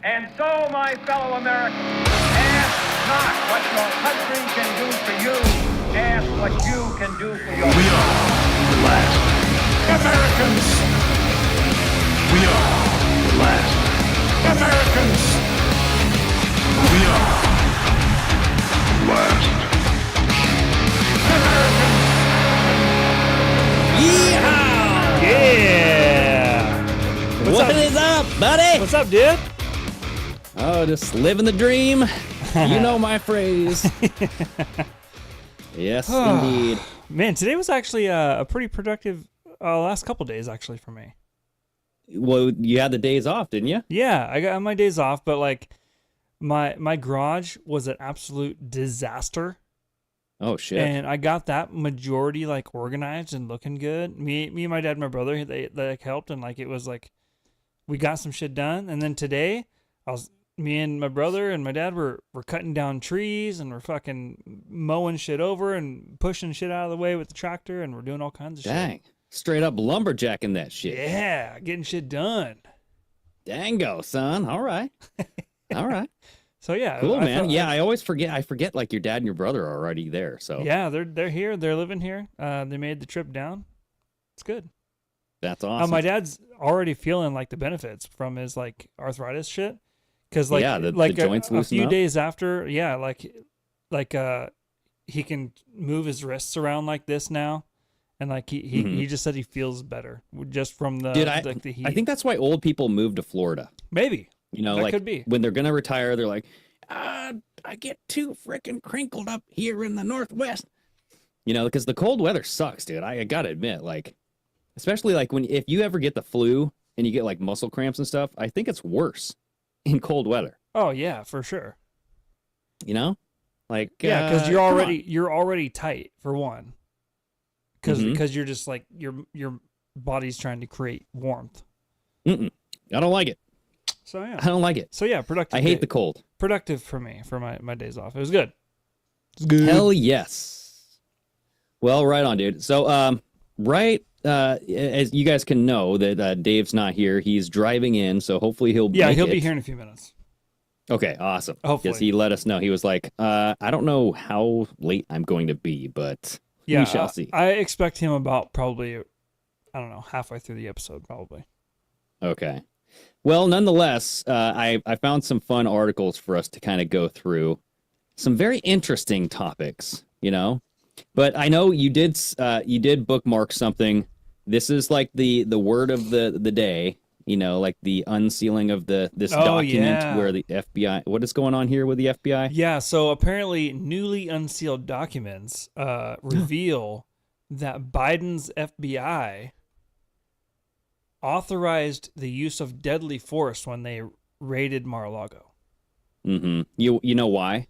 And so, my fellow Americans, ask not what your country can do for you, ask what you can do for yourself. We are the last Americans. We are the last Americans. We are the last Americans. Yeehaw! Yeah! What is up, buddy? What's up, dude? Oh, just living the dream. You know my phrase. Yes, indeed. Man, today was actually a pretty productive last couple days, actually, for me. Well, you had the days off, didn't you? Yeah, I got my days off, but like my garage was an absolute disaster. Oh, shit. And I got that majority like organized and looking good. Me and my dad and my brother, they like helped, and like it was like we got some shit done. And then today, me and my brother and my dad were cutting down trees, and we're fucking mowing shit over and pushing shit out of the way with the tractor, and we're doing all kinds of shit. Dang. Straight up lumberjacking that shit. Yeah, getting shit done. Dango, son. All right. All right. So yeah. Cool, man. I always forget. I forget like your dad and your brother are already there. So yeah, they're here. They're living here. They made the trip down. It's good. That's awesome. My dad's already feeling like the benefits from his like arthritis shit. Because like the joints a few up. days after, yeah, like he can move his wrists around like this now, and like he just said he feels better just from the the heat. I think that's why old people move to Florida. Maybe that like could be. When they're gonna retire, they're like, I get too freaking crinkled up here in the Northwest. Because the cold weather sucks, dude. I gotta admit, like, especially like if you ever get the flu and you get like muscle cramps and stuff, I think it's worse in cold weather. Oh yeah, for sure. Like because you're already tight for one. Because you're just like your body's trying to create warmth. I don't like it. So yeah, I don't like it. So yeah, productive. I hate the cold. Productive for me for my days off. It was good. It's good. Hell yes. Well, right on, dude. So as you guys can know that Dave's not here. He's driving in, so hopefully he'll be here in a few minutes. Okay, awesome. Hopefully. Because he let us know. He was like, I don't know how late I'm going to be, but we shall see. I expect him about probably, I don't know, halfway through the episode, probably. Okay. Well, nonetheless, I found some fun articles for us to kind of go through. Some very interesting topics, But I know you did bookmark something. This is like the word of the day, like the unsealing of this document where the FBI. What is going on here with the FBI? Yeah, so apparently newly unsealed documents reveal that Biden's FBI authorized the use of deadly force when they raided Mar-a-Lago. Mm-hmm. You know why?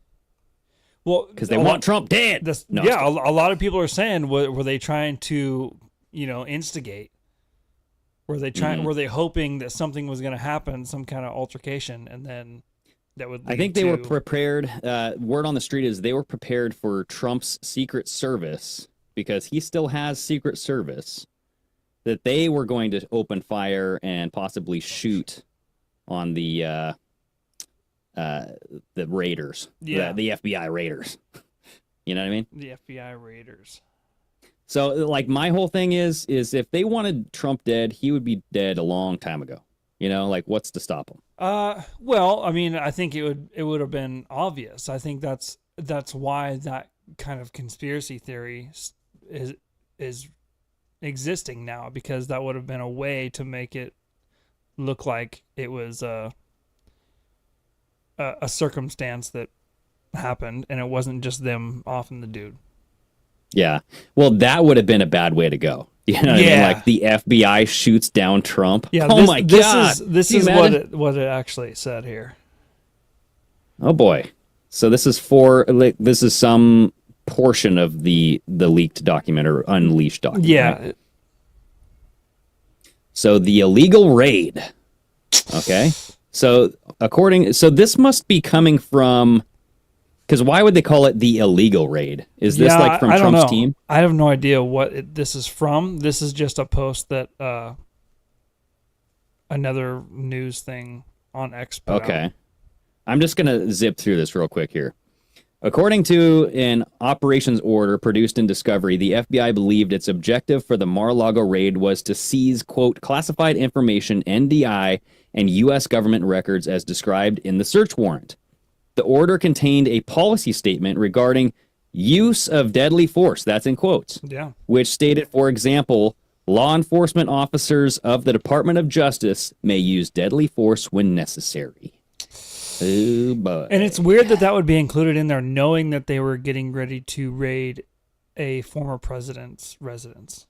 Well, because they want Trump dead. A lot of people are saying, were they trying to, instigate? Were they trying? Were they hoping that something was going to happen, some kind of altercation, and then that would? I think they were prepared. Word on the street is they were prepared for Trump's Secret Service, because he still has Secret Service, that they were going to open fire and possibly shoot on the raiders, the FBI raiders. You know what I mean? The FBI raiders. So, like, my whole thing is if they wanted Trump dead, he would be dead a long time ago. Like, what's to stop him? Well, I mean, I think it would have been obvious. I think that's why that kind of conspiracy theory is existing now, because that would have been a way to make it look like it was a circumstance that happened and it wasn't just them offing the dude. Yeah. Well, that would have been a bad way to go. You know what I mean? Like the FBI shoots down Trump. Yeah. My God. This is what it actually said here. Oh boy. So this is some portion of the leaked document or unleashed document. Yeah. Right? So the illegal raid. Okay. So this must be coming from, because why would they call it the illegal raid? Is this like from Trump's team? I have no idea what this is from. This is just a post that another news thing on X. put out. Okay. I'm just going to zip through this real quick here. According to an operations order produced in Discovery, the FBI believed its objective for the Mar-a-Lago raid was to seize, quote, classified information, NDI, and U.S. government records as described in the search warrant. The order contained a policy statement regarding use of deadly force, that's in quotes, Yeah. which stated, for example, law enforcement officers of the Department of Justice may use deadly force when necessary. Oh, boy. And it's weird that that would be included in there, knowing that they were getting ready to raid a former president's residence.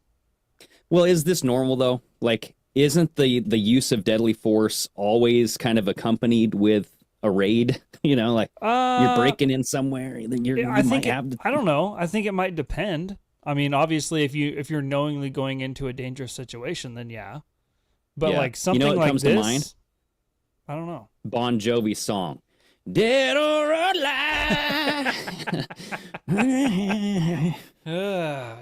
Well, is this normal, though? Like, isn't the use of deadly force always kind of accompanied with a raid? You know, like you're breaking in somewhere, then you might have to... I don't know. I think it might depend. I mean, obviously, if you're knowingly going into a dangerous situation, then yeah. But Yeah. like something what like comes this, to mind? I don't know. Bon Jovi song. Dead or alive.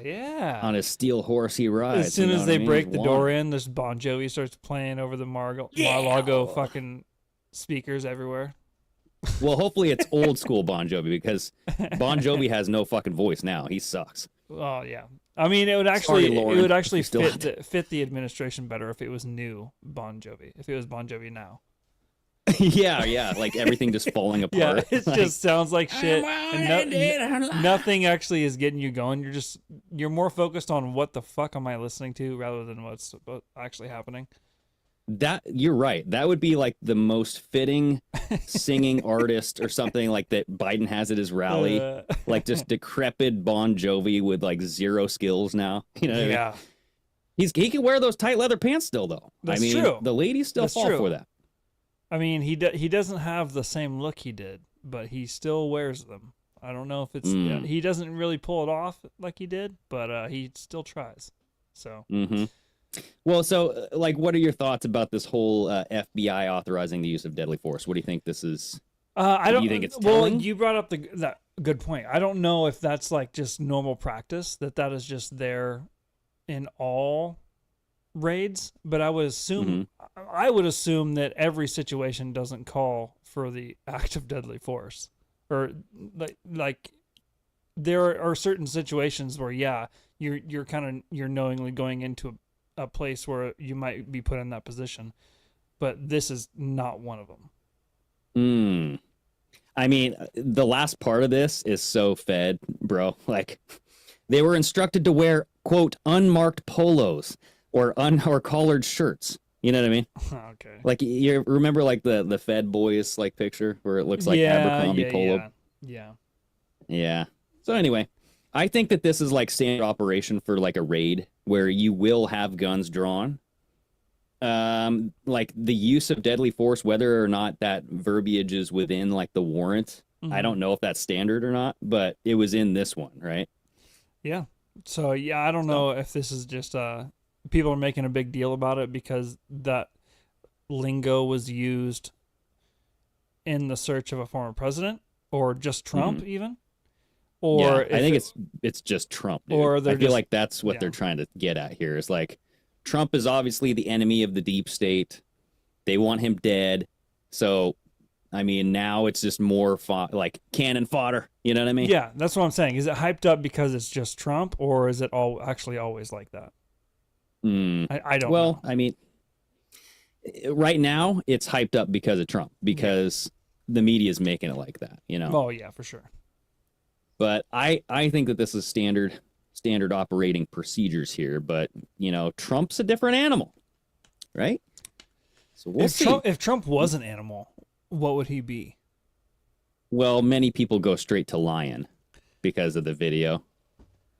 Yeah. On his steel horse he rides. As soon you know as what they I mean? break the One. door in, this Bon Jovi starts playing over the Mar-a-Lago fucking speakers everywhere. Well, hopefully it's old school Bon Jovi, because Bon Jovi has no fucking voice now. He sucks. Oh yeah. I mean, it would Sorry, actually Lauren. Still fit the administration better if it was new Bon Jovi. If it was Bon Jovi now. yeah, like everything just falling apart. Yeah, it just sounds like shit. And nothing actually is getting you going. You're more focused on what the fuck am I listening to rather than what's actually happening. That you're right. That would be like the most fitting singing artist or something like that Biden has at his rally. Like just decrepit Bon Jovi with like zero skills now. You know what I mean? Yeah. He can wear those tight leather pants still though. That's I mean, true. the ladies still That's fall true. for that. I mean, he doesn't have the same look he did, but he still wears them. I don't know if it's he doesn't really pull it off like he did, but he still tries. So. Mm-hmm. Well, so like, what are your thoughts about this whole FBI authorizing the use of deadly force? What do you think this is? I don't. Do you think it's well, telling? you brought up that good point. I don't know if that's like just normal practice, that is just there in all raids, but I would assume that every situation doesn't call for the act of deadly force, or like there are certain situations where you're knowingly going into a place where you might be put in that position, but this is not one of them. I mean, the last part of this is so fed, bro. Like, they were instructed to wear, quote, unmarked polos or collared shirts. You know what I mean? Okay. Like, you remember like the Fed Boys like picture where it looks like Abercrombie polo? Yeah. So anyway, I think that this is like standard operation for like a raid where you will have guns drawn. Like the use of deadly force, whether or not that verbiage is within like the warrant, I don't know if that's standard or not, but it was in this one, right? Yeah. So I don't know if this is just people are making a big deal about it because that lingo was used in the search of a former president or just Trump even. Or I think it's just Trump, dude. Or I feel like that's what they're trying to get at here. Is like Trump is obviously the enemy of the deep state. They want him dead. So, I mean, now it's just more like cannon fodder. You know what I mean? Yeah, that's what I'm saying. Is it hyped up because it's just Trump, or is it actually always like that? I don't know. Well, I mean, right now it's hyped up because of Trump, because the media is making it like that, you know? Oh, yeah, for sure. But I think that this is standard operating procedures here. But, you know, Trump's a different animal, right? So we'll see. If Trump was an animal, what would he be? Well, many people go straight to lion because of the video.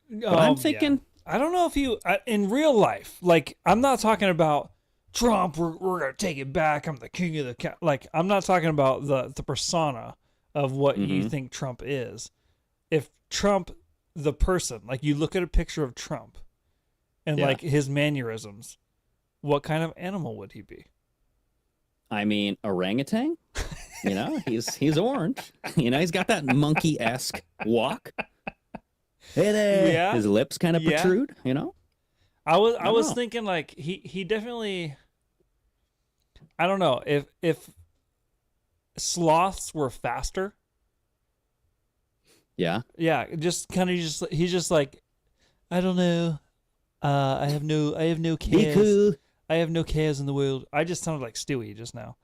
But I'm thinking... Yeah. I don't know if in real life, like, I'm not talking about Trump, we're going to take it back, I'm the king of the cat. Like, I'm not talking about the persona of what you think Trump is. If Trump, the person, like, you look at a picture of Trump and, like, his mannerisms, what kind of animal would he be? I mean, orangutan? You know, he's orange. You know, he's got that monkey-esque walk. Hey there. Yeah. His lips kind of protrude, you know? I was thinking like he definitely, I don't know, if sloths were faster. Yeah. Yeah, he's just like, I don't know. I have no Be cares. cool. I have no cares in the world. I just sounded like Stewie just now.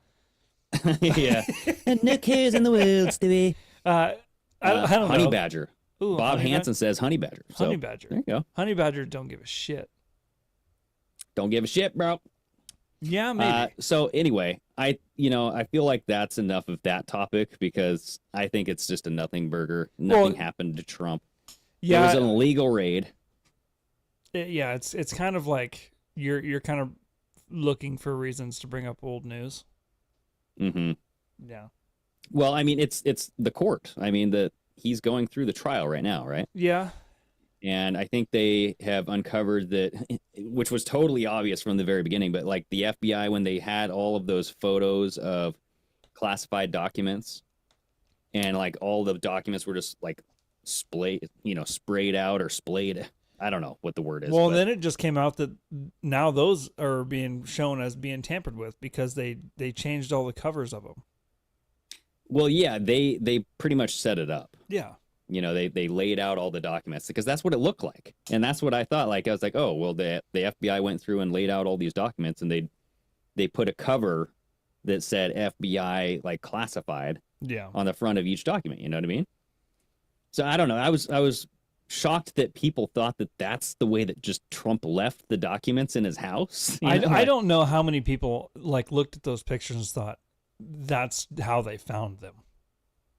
Yeah. And no cares in the world, Stewie. I don't know. Honey badger. Ooh, Bob honey Hansen says honey badger. So, honey badger. There you go. Honey badger don't give a shit. Don't give a shit, bro. Yeah, maybe. So anyway, I feel like that's enough of that topic because I think it's just a nothing burger. Nothing happened to Trump. Yeah, it was an illegal raid. It's kind of like you're kind of looking for reasons to bring up old news. Mm-hmm. Yeah. Well, I mean, it's the court. I mean, he's going through the trial right now, right? Yeah. And I think they have uncovered that, which was totally obvious from the very beginning, but like the FBI, when they had all of those photos of classified documents and like all the documents were just like sprayed out or splayed. I don't know what the word is. Well, then it just came out that now those are being shown as being tampered with because they changed all the covers of them. Well, yeah, they pretty much set it up. Yeah. They laid out all the documents because that's what it looked like. And that's what I thought. Like, I was like, oh, well, the FBI went through and laid out all these documents and they put a cover that said FBI like classified on the front of each document. You know what I mean? So I don't know. I was shocked that people thought that that's the way that just Trump left the documents in his house. I don't know how many people like looked at those pictures and thought that's how they found them.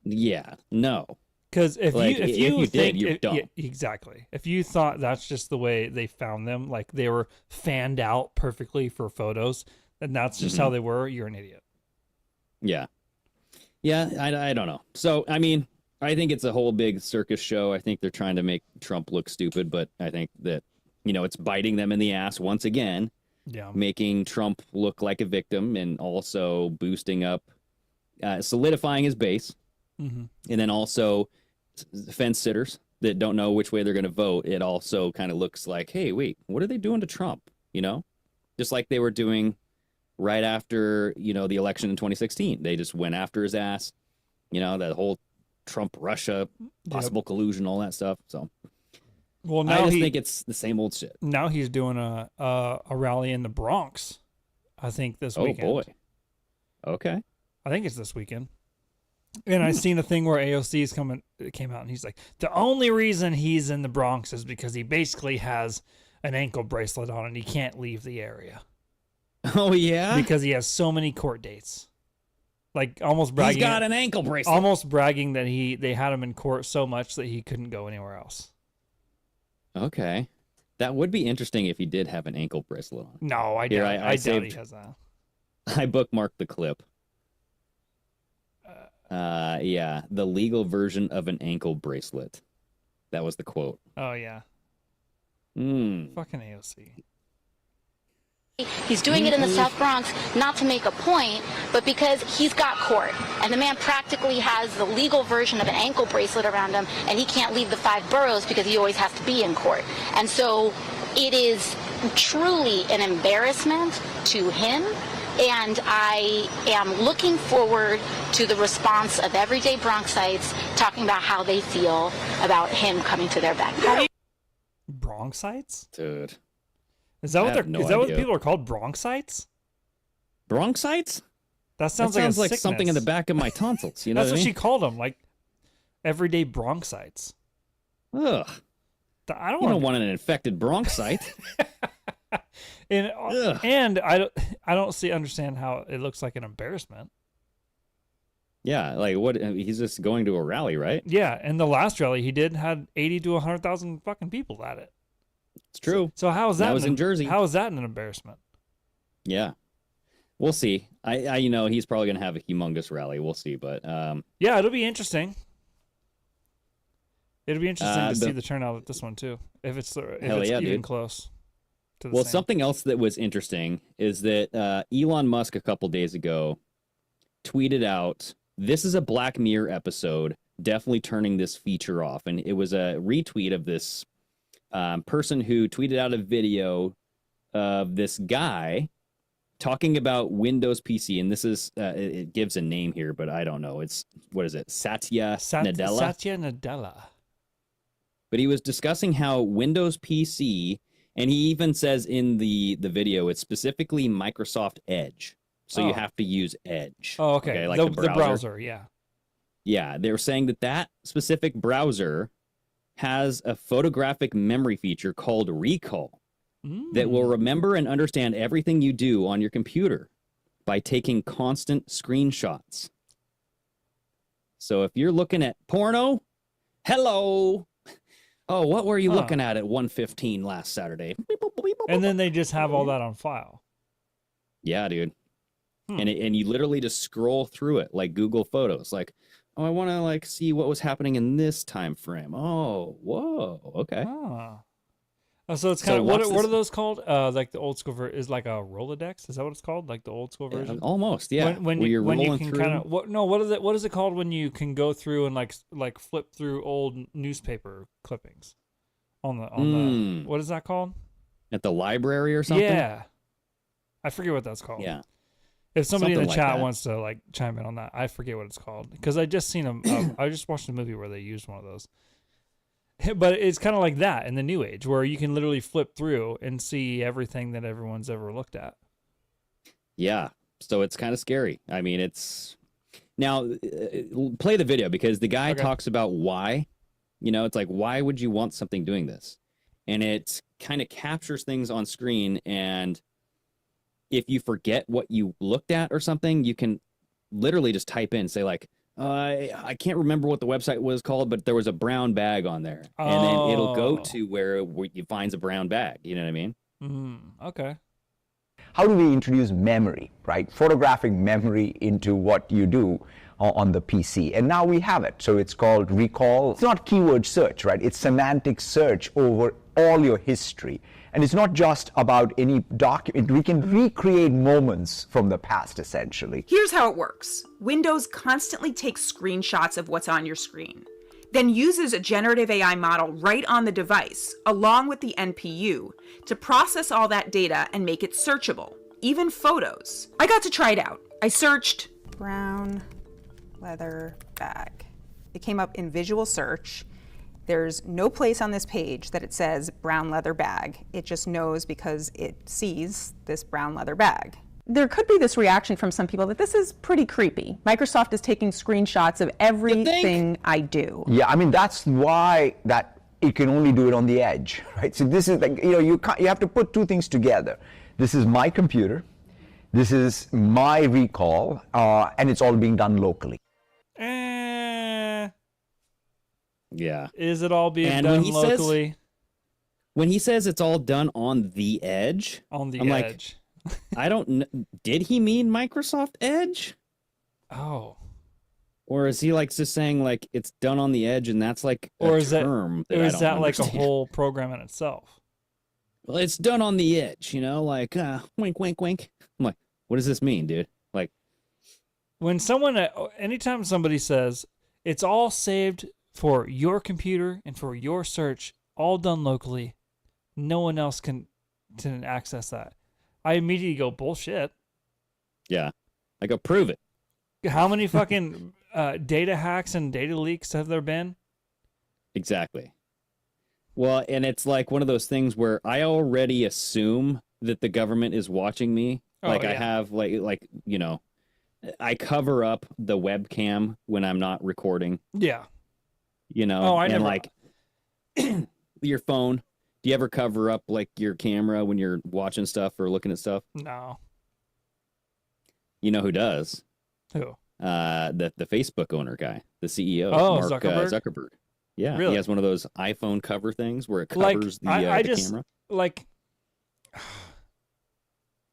Yeah, no. Because if you think you're dumb. Yeah, exactly. If you thought that's just the way they found them, like they were fanned out perfectly for photos, and that's just how they were, you're an idiot. Yeah. Yeah, I don't know. So, I mean, I think it's a whole big circus show. I think they're trying to make Trump look stupid, but I think that, it's biting them in the ass once again. Yeah. Making Trump look like a victim and also boosting up, solidifying his base. Mm-hmm. And then also fence sitters that don't know which way they're going to vote. It also kind of looks like, hey, wait, what are they doing to Trump? Just like they were doing right after, the election in 2016. They just went after his ass, that whole Trump-Russia possible collusion, all that stuff. So, well, now I just think it's the same old shit. Now he's doing a rally in the Bronx, I think this weekend. Oh, boy. Okay. I think it's this weekend. And I seen a thing where AOC's came out and he's like, the only reason he's in the Bronx is because he basically has an ankle bracelet on and he can't leave the area. Oh, yeah? Because he has so many court dates. Like almost bragging. He's got an ankle bracelet. Almost bragging that they had him in court so much that he couldn't go anywhere else. Okay. That would be interesting if he did have an ankle bracelet on. No, I doubt he has that. I bookmarked the clip. Yeah, the legal version of an ankle bracelet. That was the quote. Oh, yeah. Fucking AOC. He's doing it in the South Bronx not to make a point, but because he's got court. And the man practically has the legal version of an ankle bracelet around him, and he can't leave the 5 boroughs because he always has to be in court. And so it is truly an embarrassment to him. And I am looking forward to the response of everyday Bronxites talking about how they feel about him coming to their backyard. Bronxites? Dude. Is that what people are called? Bronxites? Bronxites? That sounds like something in the back of my tonsils. You know That's what I mean? she called them, like everyday Bronxites. Ugh. I don't want an infected bronchite. And I don't understand how it looks like an embarrassment. Yeah, like what? He's just going to a rally, right? Yeah, and the last rally he did had 80 to 100,000 fucking people at it. It's true. So how is that? That was in Jersey. How is that an embarrassment? Yeah, we'll see. I he's probably gonna have a humongous rally. We'll see, but yeah, it'll be interesting. It'll be interesting to see the turnout at this one too, if it's even close. Well, something else that was interesting is that Elon Musk a couple days ago tweeted out, "This is a Black Mirror episode. Definitely turning this feature off." And it was a retweet of this person who tweeted out a video of this guy talking about Windows PC, and this is it gives a name here, but I don't know. It's what is it? Satya Nadella. Satya Nadella. But he was discussing how Windows PC, and he even says in the video, it's specifically Microsoft Edge. So you have to use Edge. Oh, okay. Like the browser, yeah. Yeah, they were saying that specific browser has a photographic memory feature called Recall that will remember and understand everything you do on your computer by taking constant screenshots. So if you're looking at porno, hello. Oh, what were you looking at 1:15 last Saturday? And then they just have all that on file. Yeah, dude. And you literally just scroll through it like Google Photos. Like, oh, I want to like see what was happening in this time frame. Oh, whoa, okay. So it's kind of what are those called? Like the old school is like a Rolodex. Is that what it's called? Like the old school version? Almost, yeah. When you can kind of what is it called when you can go through and like flip through old newspaper clippings on the what is that called? At the library or something? Yeah, I forget what that's called. Yeah. If somebody in the chat that wants to like chime in on that, I forget what it's called because I just seen I just watched a movie where they used one of those. But it's kind of like that in the new age where you can literally flip through and see everything that everyone's ever looked at. Yeah. So it's kind of scary. I mean, it's now play the video because the guy talks about why, it's like, why would you want something doing this? And it kind of captures things on screen. And if you forget what you looked at or something, you can literally just type in, say like, I can't remember what the website was called, but there was a brown bag on there. And then it'll go to where you finds a brown bag. You know what I mean? Okay. How do we introduce memory, right? Photographic memory into what you do on the PC. And now we have it. So it's called recall. It's not keyword search, right? It's semantic search over all your history. And it's not just about any document. We can recreate moments from the past, essentially. Here's how it works. Windows constantly takes screenshots of what's on your screen, then uses a generative AI model right on the device, along with the NPU, to process all that data and make it searchable, even photos. I got to try it out. I searched brown leather bag. It came up in visual search. There's no place on this page that it says brown leather bag. It just knows because it sees this brown leather bag. There could be this reaction from some people that this is pretty creepy. Microsoft is taking screenshots of everything I do. Yeah, I mean, that's why that it can only do it on the edge, right? So this is like, you have to put two things together. This is my computer. This is my recall, and it's all being done locally. Yeah. Is it all being done locally? When he says it's all done on the edge, I'm like, I don't know. Did he mean Microsoft Edge? Oh. Or is he like just saying like it's done on the edge and that's like a term that I don't understand? Or is that like a whole program in itself? Well, it's done on the edge, like wink, wink, wink. I'm like, what does this mean, dude? Like, when anytime somebody says it's all saved for your computer and for your search, all done locally, no one else can access that, I immediately go, bullshit. Yeah. I go, prove it. How many fucking data hacks and data leaks have there been? Exactly. Well, and it's like one of those things where I already assume that the government is watching me. I have like I cover up the webcam when I'm not recording. Yeah. I never like your phone. Do you ever cover up like your camera when you're watching stuff or looking at stuff? No. You know who does? Who? The Facebook owner guy, the CEO. Oh, Mark Zuckerberg. Yeah, really? He has one of those iPhone cover things where it covers the camera. Like,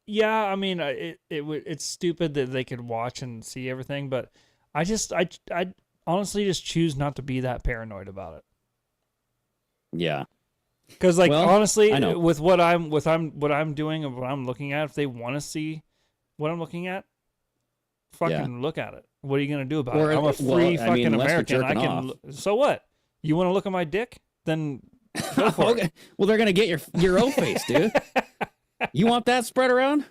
yeah, I mean, it's stupid that they could watch and see everything, but I honestly just choose not to be that paranoid about it. Yeah. Because honestly, with what I'm doing and what I'm looking at, if they want to see what I'm looking at, fucking look at it. What are you gonna do about it? I'm a free fucking American. I can. So what? You want to look at my dick? Then go for it. Well, they're gonna get your O face, dude. You want that spread around?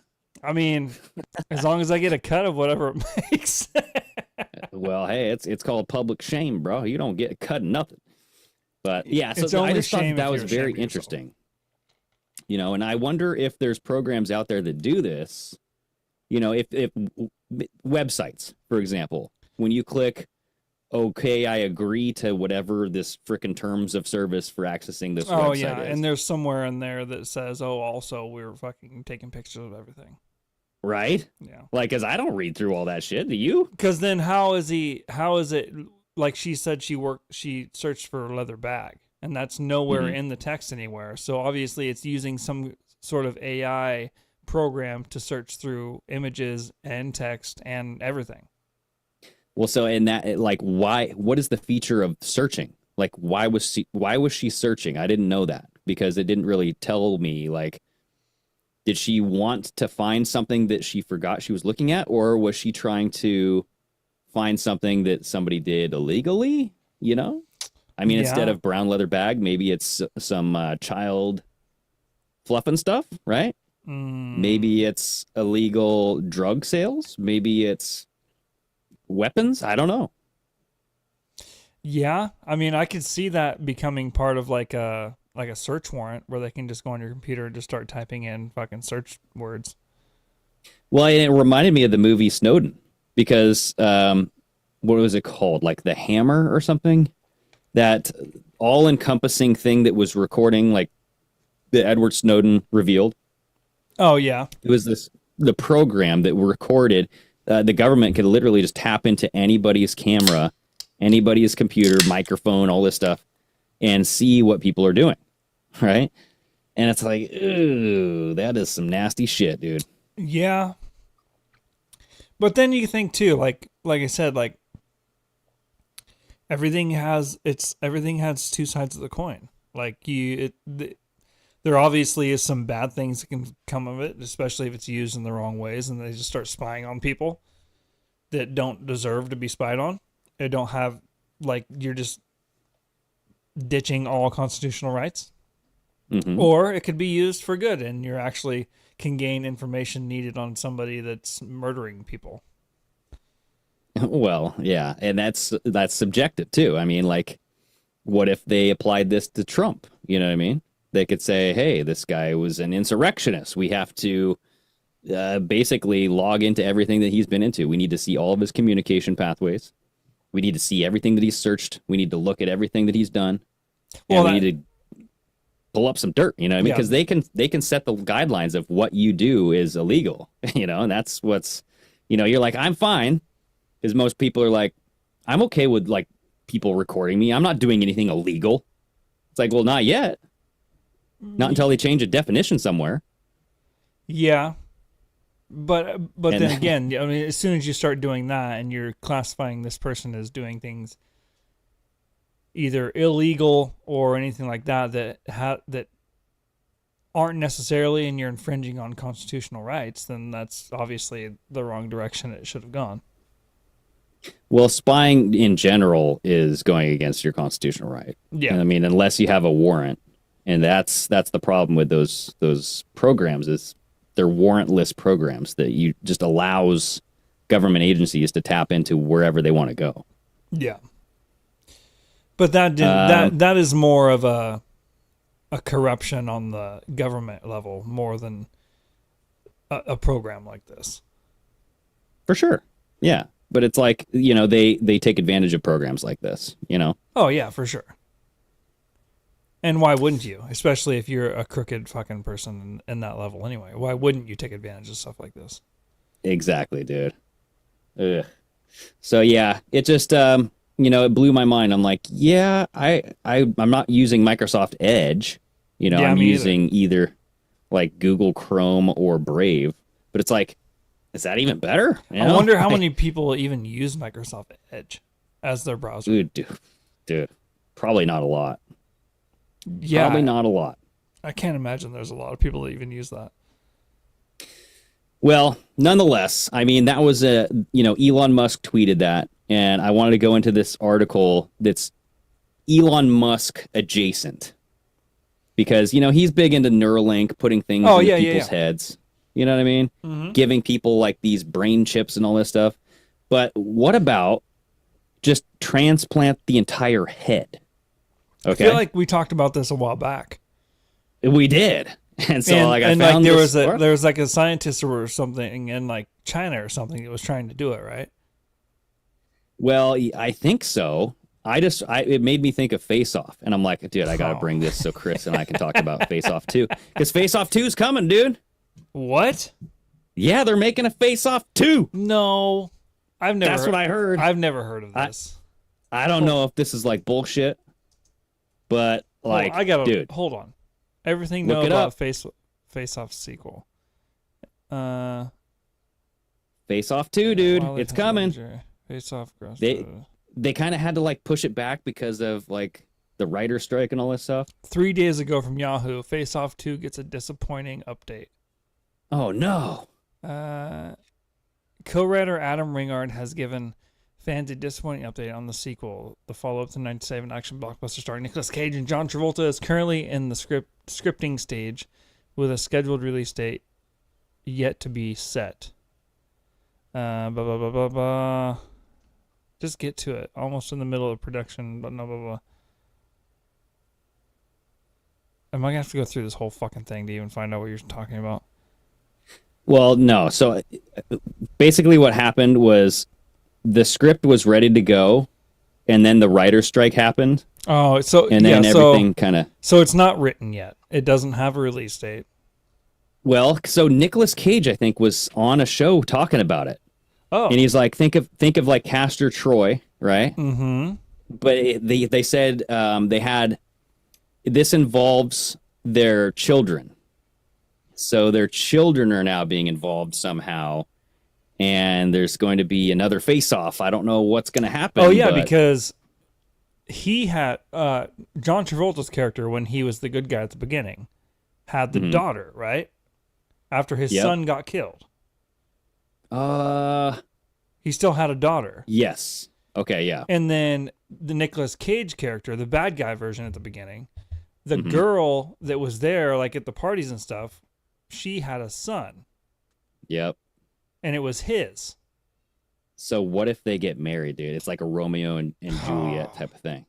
I mean, as long as I get a cut of whatever it makes. Well, hey, it's called public shame, bro. You don't get cut nothing. But yeah, It's so I only just thought shame that if was you're very ashamed of yourself. interesting. You know, and I wonder if there's programs out there that do this. You know, if websites, for example, when you click, okay, I agree to whatever this frickin' terms of service for accessing this Oh website yeah, is. and there's somewhere in there that says, "Oh, also we're fucking taking pictures of everything." Right? Yeah. Like, cause I don't read through all that shit. Do you? Because then how is it like she said she searched for a leather bag, and that's nowhere in the text anywhere. So obviously it's using some sort of AI program to search through images and text and everything. Well, so in that, like, why? What is the feature of searching? Like, why was she searching? I didn't know that because it didn't really tell me. Like, did she want to find something that she forgot she was looking at, or was she trying to find something that somebody did illegally? You know, I mean, instead of brown leather bag, maybe it's some child fluffing stuff, right? Maybe it's illegal drug sales. Maybe it's weapons. I don't know. Yeah, I mean, I could see that becoming part of like a search warrant where they can just go on your computer and just start typing in fucking search words. Well, and it reminded me of the movie Snowden because what was it called? Like The Hammer or something? That all-encompassing thing that was recording, like, that Edward Snowden revealed. Oh yeah, It was the program that recorded. The government could literally just tap into anybody's camera, anybody's computer, microphone, all this stuff, and see what people are doing, right? And it's like, ooh, that is some nasty shit, dude. yeah. But then you think too, like I said, like everything has two sides of the coin. Like there obviously is some bad things that can come of it, especially if it's used in the wrong ways and they just start spying on people that don't deserve to be spied on. They don't have, like, you're just ditching all constitutional rights. Or it could be used for good and you're actually can gain information needed on somebody that's murdering people. Well, yeah, and that's subjective too. I mean, like, what if they applied this to Trump? You know what I mean? They could say, hey, this guy was an insurrectionist. We have to basically log into everything that he's been into. We need to see all of his communication pathways. We need to see everything that he's searched. We need to look at everything that he's done. And we need to pull up some dirt, you know what I mean? Because they can set the guidelines of what you do is illegal, you know, and that's what's, you know, you're like, I'm fine. Because most people are like, I'm okay with, like, people recording me. I'm not doing anything illegal. It's like, well, not yet. Not until they change a definition somewhere. Yeah. But then again, I mean, as soon as you start doing that and you're classifying this person as doing things either illegal or anything like that that aren't necessarily, and you're infringing on constitutional rights, then that's obviously the wrong direction it should have gone. Well, spying in general is going against your constitutional right. Yeah. And I mean, unless you have a warrant. And that's the problem with those programs is they're warrantless programs that you just allows government agencies to tap into wherever they want to go. Yeah. But that is more of a corruption on the government level more than a program like this. For sure. Yeah. But it's like, you know, they take advantage of programs like this, you know? Oh, yeah, for sure. And why wouldn't you? Especially if you're a crooked fucking person in that level anyway. Why wouldn't you take advantage of stuff like this? Exactly, dude. Ugh. So, yeah, it just, you know, it blew my mind. I'm like, yeah, I'm not using Microsoft Edge. You know, I'm using either like Google Chrome or Brave. But it's like, is that even better? You know? I wonder how many people even use Microsoft Edge as their browser. Dude, probably not a lot. Yeah, probably not a lot. I can't imagine there's a lot of people that even use that. Well, nonetheless, I mean, that was Elon Musk tweeted that, and I wanted to go into this article that's Elon Musk adjacent because, you know, he's big into Neuralink, putting things in people's heads. You know what I mean? Giving people like these brain chips and all this stuff. But what about just transplant the entire head? Okay. I feel like we talked about this a while back. We did. And so I and found there this was like a scientist or something in like China or something that was trying to do it, right? Well, I think so. It made me think of Face Off, and I'm like, dude, I gotta bring this so Chris and I can talk about Face Off 2, because Face Off 2 is coming, dude. What? Yeah, they're making a Face Off 2. No, That's what I heard. I've never heard of this. I don't know if this is like bullshit, but like, dude, hold on. Everything Look know it about up. Face Off sequel. Face Off 2, dude, Wildlife it's has coming. major Face Off. They kind of had to like push it back because of like the writer strike and all this stuff. 3 days ago from Yahoo, Face Off 2 gets a disappointing update. Oh no. Co-writer Adam Ringard has given fans a disappointing update on the sequel, the follow-up to 1997 action blockbuster starring Nicolas Cage and John Travolta is currently in the scripting stage with a scheduled release date yet to be set. Just get to it. Almost in the middle of production, but no, blah, blah. Am I going to have to go through this whole fucking thing to even find out what you're talking about? Well, no. So basically what happened was the script was ready to go, and then the writer's strike happened. Oh, so and then everything kind of... So it's not written yet. It doesn't have a release date. Well, so Nicolas Cage, I think, was on a show talking about it. Oh. And he's like, think of like Castor Troy, right? Mm-hmm. But they said they had... This involves their children. So their children are now being involved somehow. And there's going to be another face-off. I don't know what's going to happen. Oh, yeah, because he had... John Travolta's character, when he was the good guy at the beginning, had the daughter, right? After his son got killed. He still had a daughter. Yes. Okay, yeah. And then the Nicolas Cage character, the bad guy version at the beginning, the girl that was there, like at the parties and stuff, she had a son. Yep. And it was his. So what if they get married, dude? It's like a Romeo and Juliet type of thing.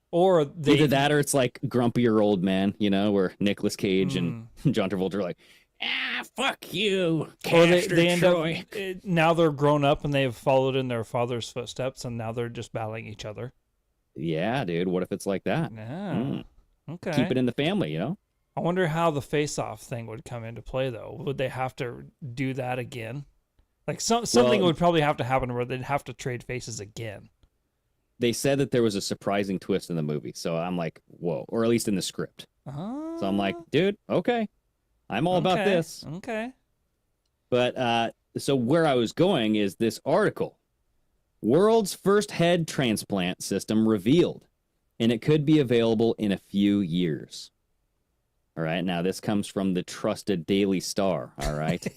Or either that or it's like grumpier old man, you know, where Nicolas Cage and John Travolta are like, fuck you, Castor they end Troy. up, now they're grown up and they've followed in their father's footsteps and now they're just battling each other. Yeah, dude. What if it's like that? Yeah. Okay. Keep it in the family, you know? I wonder how the face-off thing would come into play, though. Would they have to do that again? Like something would probably have to happen where they'd have to trade faces again. They said that there was a surprising twist in the movie, so I'm like, whoa, or at least in the script. So I'm like, dude, okay, I'm all about this. Okay. But so where I was going is this article. World's first head transplant system revealed, and it could be available in a few years. All right, now this comes from the trusted Daily Star, all right?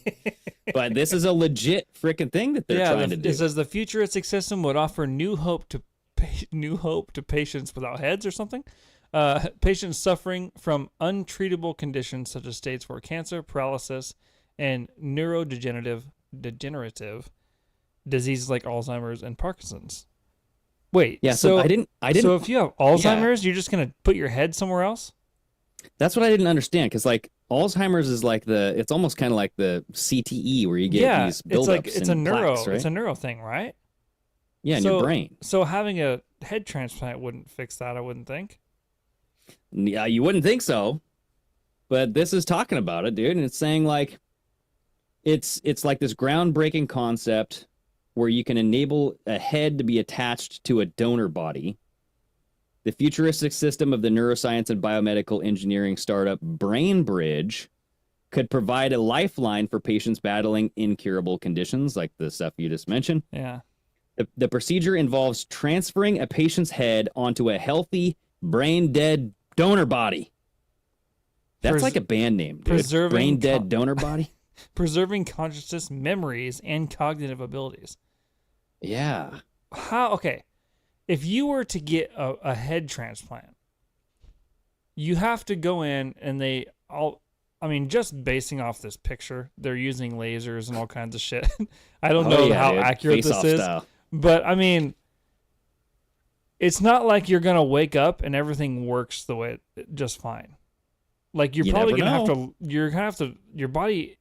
But this is a legit freaking thing that they're trying to do. It says the futuristic system would offer new hope to patients without heads or something. Patients suffering from untreatable conditions such as stage 4 cancer, paralysis, and neurodegenerative diseases like Alzheimer's and Parkinson's. Wait, yeah. So I didn't. So if you have Alzheimer's, you're just gonna put your head somewhere else? That's what I didn't understand, because like Alzheimer's is like it's almost kind of like the CTE where you get these buildups. It's a neuro, plaques, right? it's a neuro thing, right? Yeah, in your brain. So having a head transplant wouldn't fix that, I wouldn't think. Yeah, you wouldn't think so, but this is talking about it, dude, and it's saying like it's like this groundbreaking concept where you can enable a head to be attached to a donor body. The futuristic system of the neuroscience and biomedical engineering startup BrainBridge could provide a lifeline for patients battling incurable conditions like the stuff you just mentioned. Yeah. The procedure involves transferring a patient's head onto a healthy, brain-dead donor body. That's like a band name, dude. Brain-dead donor body. Preserving consciousness, memories, and cognitive abilities. Yeah. Okay. If you were to get a head transplant, you have to go in and I mean, just basing off this picture, they're using lasers and all kinds of shit. I don't know how accurate this is, but I mean, it's not like you're gonna wake up and everything works the way just fine. Like you're probably gonna have to. Your body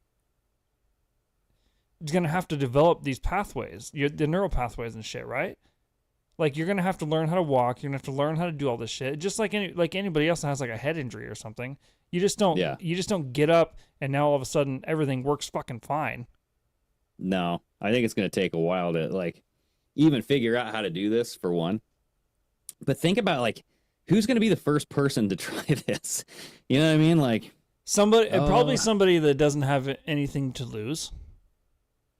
is gonna have to develop these pathways, the neural pathways and shit, right? Like you're gonna have to learn how to walk. You're gonna have to learn how to do all this shit. Just like anybody else that has like a head injury or something. You just don't. Yeah. You just don't get up and now all of a sudden everything works fucking fine. No, I think it's gonna take a while to like even figure out how to do this for one. But think about like who's gonna be the first person to try this. You know what I mean? Like probably somebody that doesn't have anything to lose.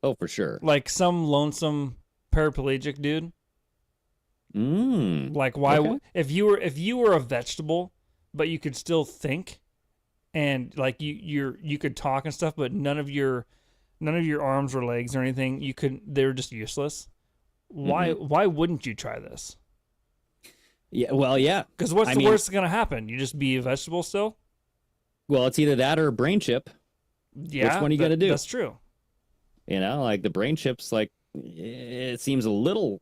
Oh, for sure. Like some lonesome paraplegic dude. Like why? Okay. If you were a vegetable, but you could still think, and like you could talk and stuff, but none of your arms or legs or anything, they're just useless. Why wouldn't you try this? Yeah, well, yeah. Because what's the worst going to happen? You just be a vegetable still? Well, it's either that or a brain chip. Yeah, which one are you going to do? That's true. You know, like the brain chip's like, it seems a little,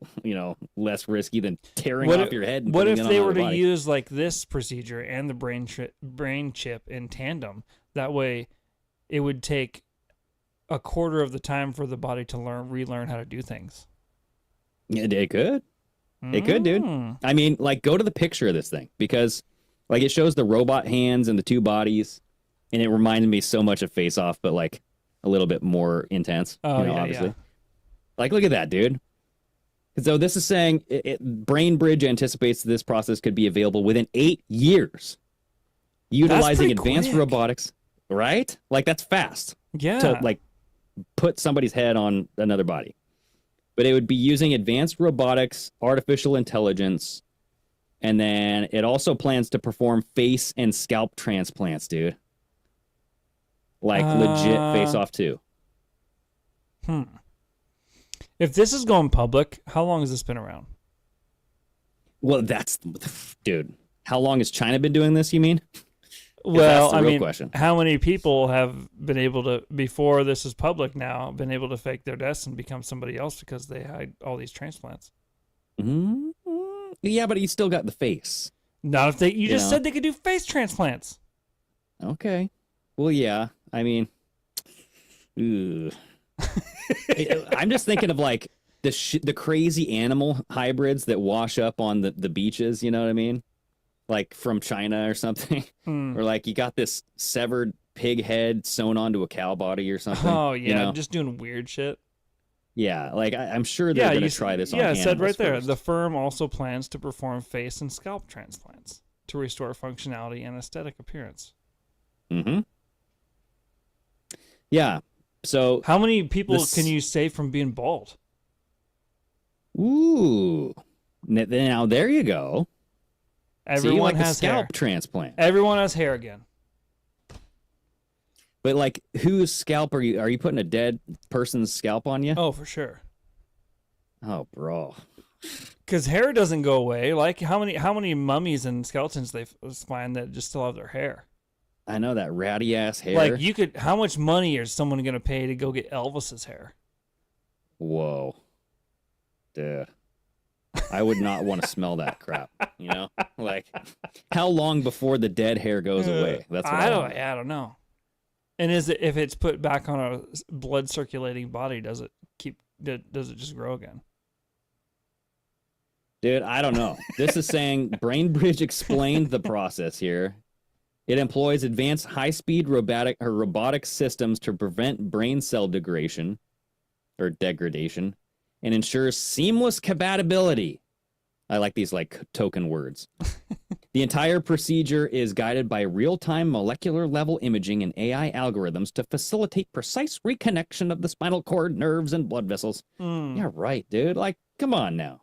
less risky than tearing off your head. And what if they were to use like this procedure and the brain chip in tandem? That way, it would take a quarter of the time for the body to relearn how to do things. Yeah, it could. It could, dude. I mean, like, go to the picture of this thing like it shows the robot hands and the two bodies, and it reminded me so much of Face Off, but like a little bit more intense. Oh, yeah, obviously. Yeah. Like, look at that, dude. So this is saying BrainBridge anticipates this process could be available within 8 years, utilizing advanced robotics. Right? Like, that's fast. Yeah. To like put somebody's head on another body. But it would be using advanced robotics, artificial intelligence, and then it also plans to perform face and scalp transplants, dude. Like legit Face Off 2. If this is going public, how long has this been around? Well, dude. How long has China been doing this, you mean? Well, I mean, question. How many people have been able to, before this is public now, been able to fake their deaths and become somebody else because they had all these transplants? Mm-hmm. Yeah, but you still got the face. Not if you just said they could do face transplants. Okay. Well, yeah. I mean, I'm just thinking of like the crazy animal hybrids that wash up on the beaches. You know what I mean? Like from China or something, or like you got this severed pig head sewn onto a cow body or something. Oh yeah, just doing weird shit. Yeah, like I'm sure they're going to try this on animals. Yeah, it said right there, the firm also plans to perform face and scalp transplants to restore functionality and aesthetic appearance. Mm-hmm. Yeah, so... How many people can you save from being bald? Ooh. Now, there you go. Everyone has scalp hair. Transplant. Everyone has hair again. But like, whose scalp are you putting a dead person's scalp on you? Oh, for sure. Oh, bro. Because hair doesn't go away. Like how many mummies and skeletons they find that just still have their hair? I know that ratty ass hair. Like how much money is someone gonna pay to go get Elvis's hair? Whoa. Dude. I would not want to smell that crap, Like, how long before the dead hair goes away? That's what I don't know. And if it's put back on a blood circulating body, does it just grow again? Dude, I don't know. This is saying BrainBridge explained the process here. It employs advanced high-speed robotic systems to prevent brain cell degradation and ensures seamless compatibility. I like these like token words. The entire procedure is guided by real-time molecular level imaging and AI algorithms to facilitate precise reconnection of the spinal cord, nerves, and blood vessels. Yeah, right, dude. Like, come on now.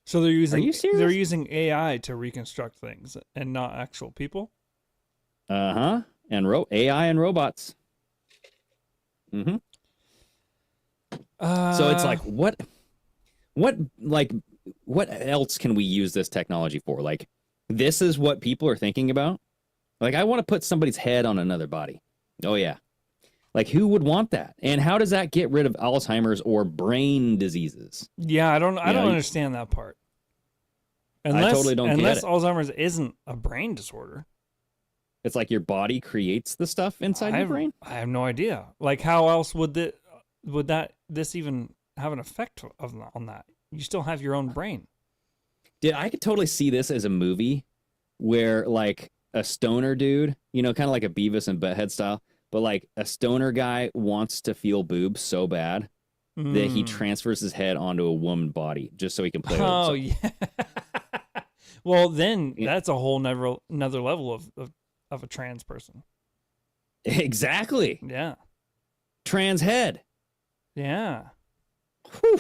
So they're using... Are you serious? They're using AI to reconstruct things and not actual people? Uh-huh. And AI and robots. Mm-hmm. So it's like, what else can we use this technology for? Like, this is what people are thinking about? Like, I want to put somebody's head on another body. Oh, yeah. Like, who would want that? And how does that get rid of Alzheimer's or brain diseases? Yeah, I don't understand that part. I totally don't get unless it. Alzheimer's isn't a brain disorder. It's like your body creates the stuff inside your brain? I have no idea. Like, how else would this even have an effect on that? You still have your own brain. I could totally see this as a movie where, like, a stoner dude, you know, kind of like a Beavis and Butthead style, but like a stoner guy wants to feel boobs so bad that he transfers his head onto a woman body just so he can play with himself. Oh, yeah. Well, then that's a whole another level of a trans person. Exactly. Yeah. Trans head. Yeah. Whew.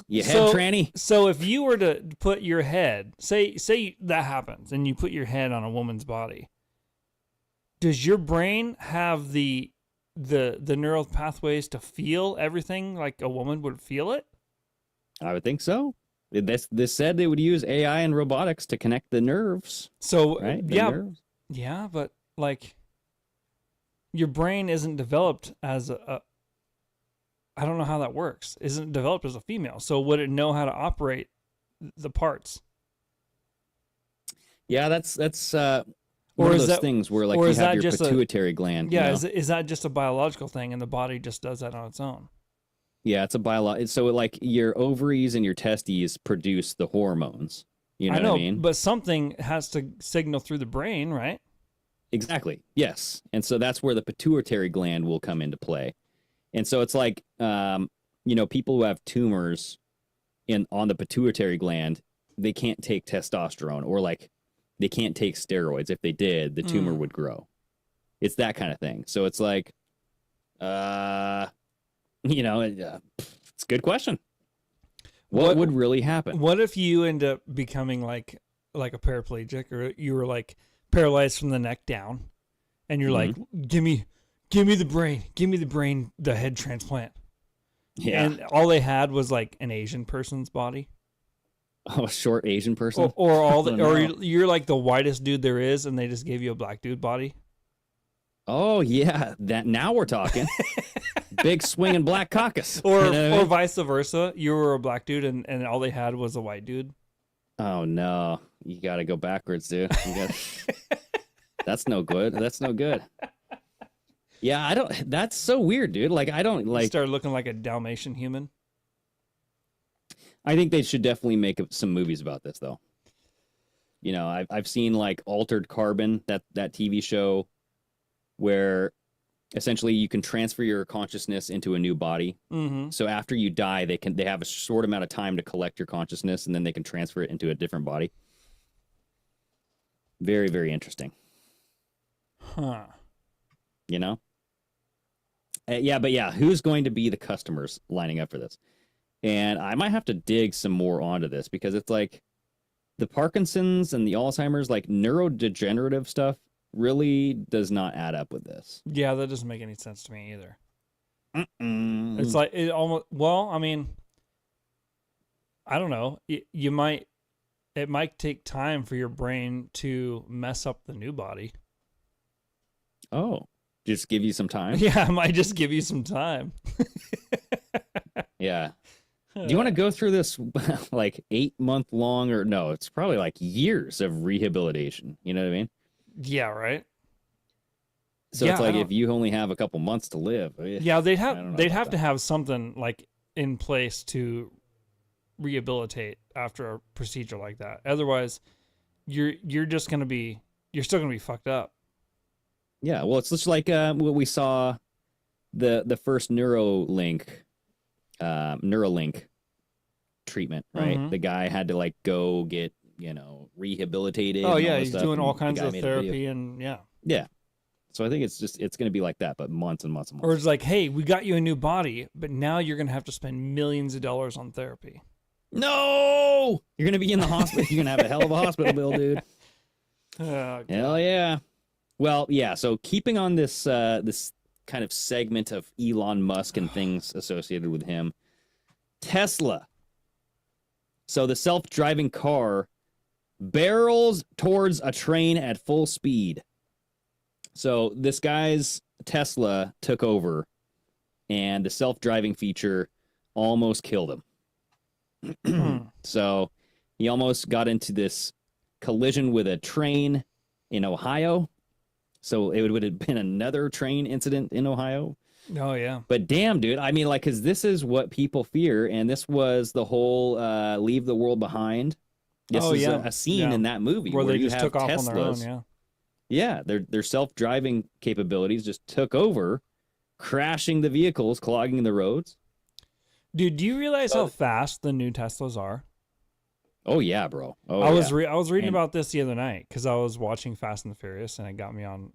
You head tranny. So if you were to put your head, say that happens and you put your head on a woman's body, does your brain have the neural pathways to feel everything like a woman would feel it? I would think so. This said they would use AI and robotics to connect the nerves. So right? Nerves. Yeah, but like your brain isn't developed as a I don't know how that works. Isn't developed as a female. So would it know how to operate the parts? Yeah, that's one of those things where like you have your pituitary gland. Yeah, you know? is that just a biological thing and the body just does that on its own? Yeah, it's a biological. So like your ovaries and your testes produce the hormones. You know, what I mean? But something has to signal through the brain, right? Exactly. Yes. And so that's where the pituitary gland will come into play. And so it's like, you know, people who have tumors on the pituitary gland, they can't take testosterone, or like they can't take steroids. If they did, the tumor would grow. It's that kind of thing. So it's like, you know, it's a good question. What would really happen? What if you end up becoming like a paraplegic, or you were like paralyzed from the neck down, and you're like, give me the brain, the head transplant. Yeah. And all they had was like an Asian person's body. Oh, a short Asian person? Or you're like the whitest dude there is, and they just gave you a black dude body. Oh yeah, now we're talking. Big swinging black caucus. Or vice versa. You were a black dude and all they had was a white dude. Oh no. You gotta go backwards, dude. That's no good. That's no good. Yeah, that's so weird, dude. Like I don't like you start looking like a Dalmatian human. I think they should definitely make some movies about this though. You know, I've seen like Altered Carbon, that TV show where essentially you can transfer your consciousness into a new body. Mm-hmm. So after you die, they have a short amount of time to collect your consciousness, and then they can transfer it into a different body. Very, very interesting. Huh. You know? But who's going to be the customers lining up for this? And I might have to dig some more onto this, because it's like the Parkinson's and the Alzheimer's, like neurodegenerative stuff, really does not add up with this. Yeah, that doesn't make any sense to me either. It's like it almost. Well, I mean, I don't know. It might take time for your brain to mess up the new body. Oh, just give you some time? Yeah, it might just give you some time. Yeah. Do you want to go through this like 8-month long, or no, it's probably like years of rehabilitation. You know what I mean? Yeah, right. So it's like if you only have a couple months to live. Yeah, they'd have to have something like in place to rehabilitate after a procedure like that. Otherwise, you're still gonna be fucked up. Yeah, well, it's just like what we saw the first Neuralink treatment, right? Mm-hmm. The guy had to like go get, rehabilitated. Oh yeah, he's doing all kinds of therapy and yeah. Yeah. So I think it's going to be like that, but months and months and months. Or it's like, hey, we got you a new body, but now you're going to have to spend millions of dollars on therapy. No! You're going to be in the hospital. You're going to have a hell of a hospital bill, dude. Hell yeah. Well, yeah, so keeping on this this kind of segment of Elon Musk and things associated with him, Tesla. So the self-driving car barrels towards a train at full speed. So this guy's Tesla took over, and the self-driving feature almost killed him. So he almost got into this collision with a train in Ohio. So it would have been another train incident in Ohio. Oh, yeah. But damn, dude. I mean, like, because this is what people fear, and this was the whole leave the world behind. This is a scene in that movie where they you just have took off Teslas. on their own, yeah. Yeah, their self-driving capabilities just took over, crashing the vehicles, clogging the roads. Dude, do you realize how fast the new Teslas are? Oh yeah, bro. Oh, I was reading about this the other night because I was watching Fast and the Furious, and it got me on.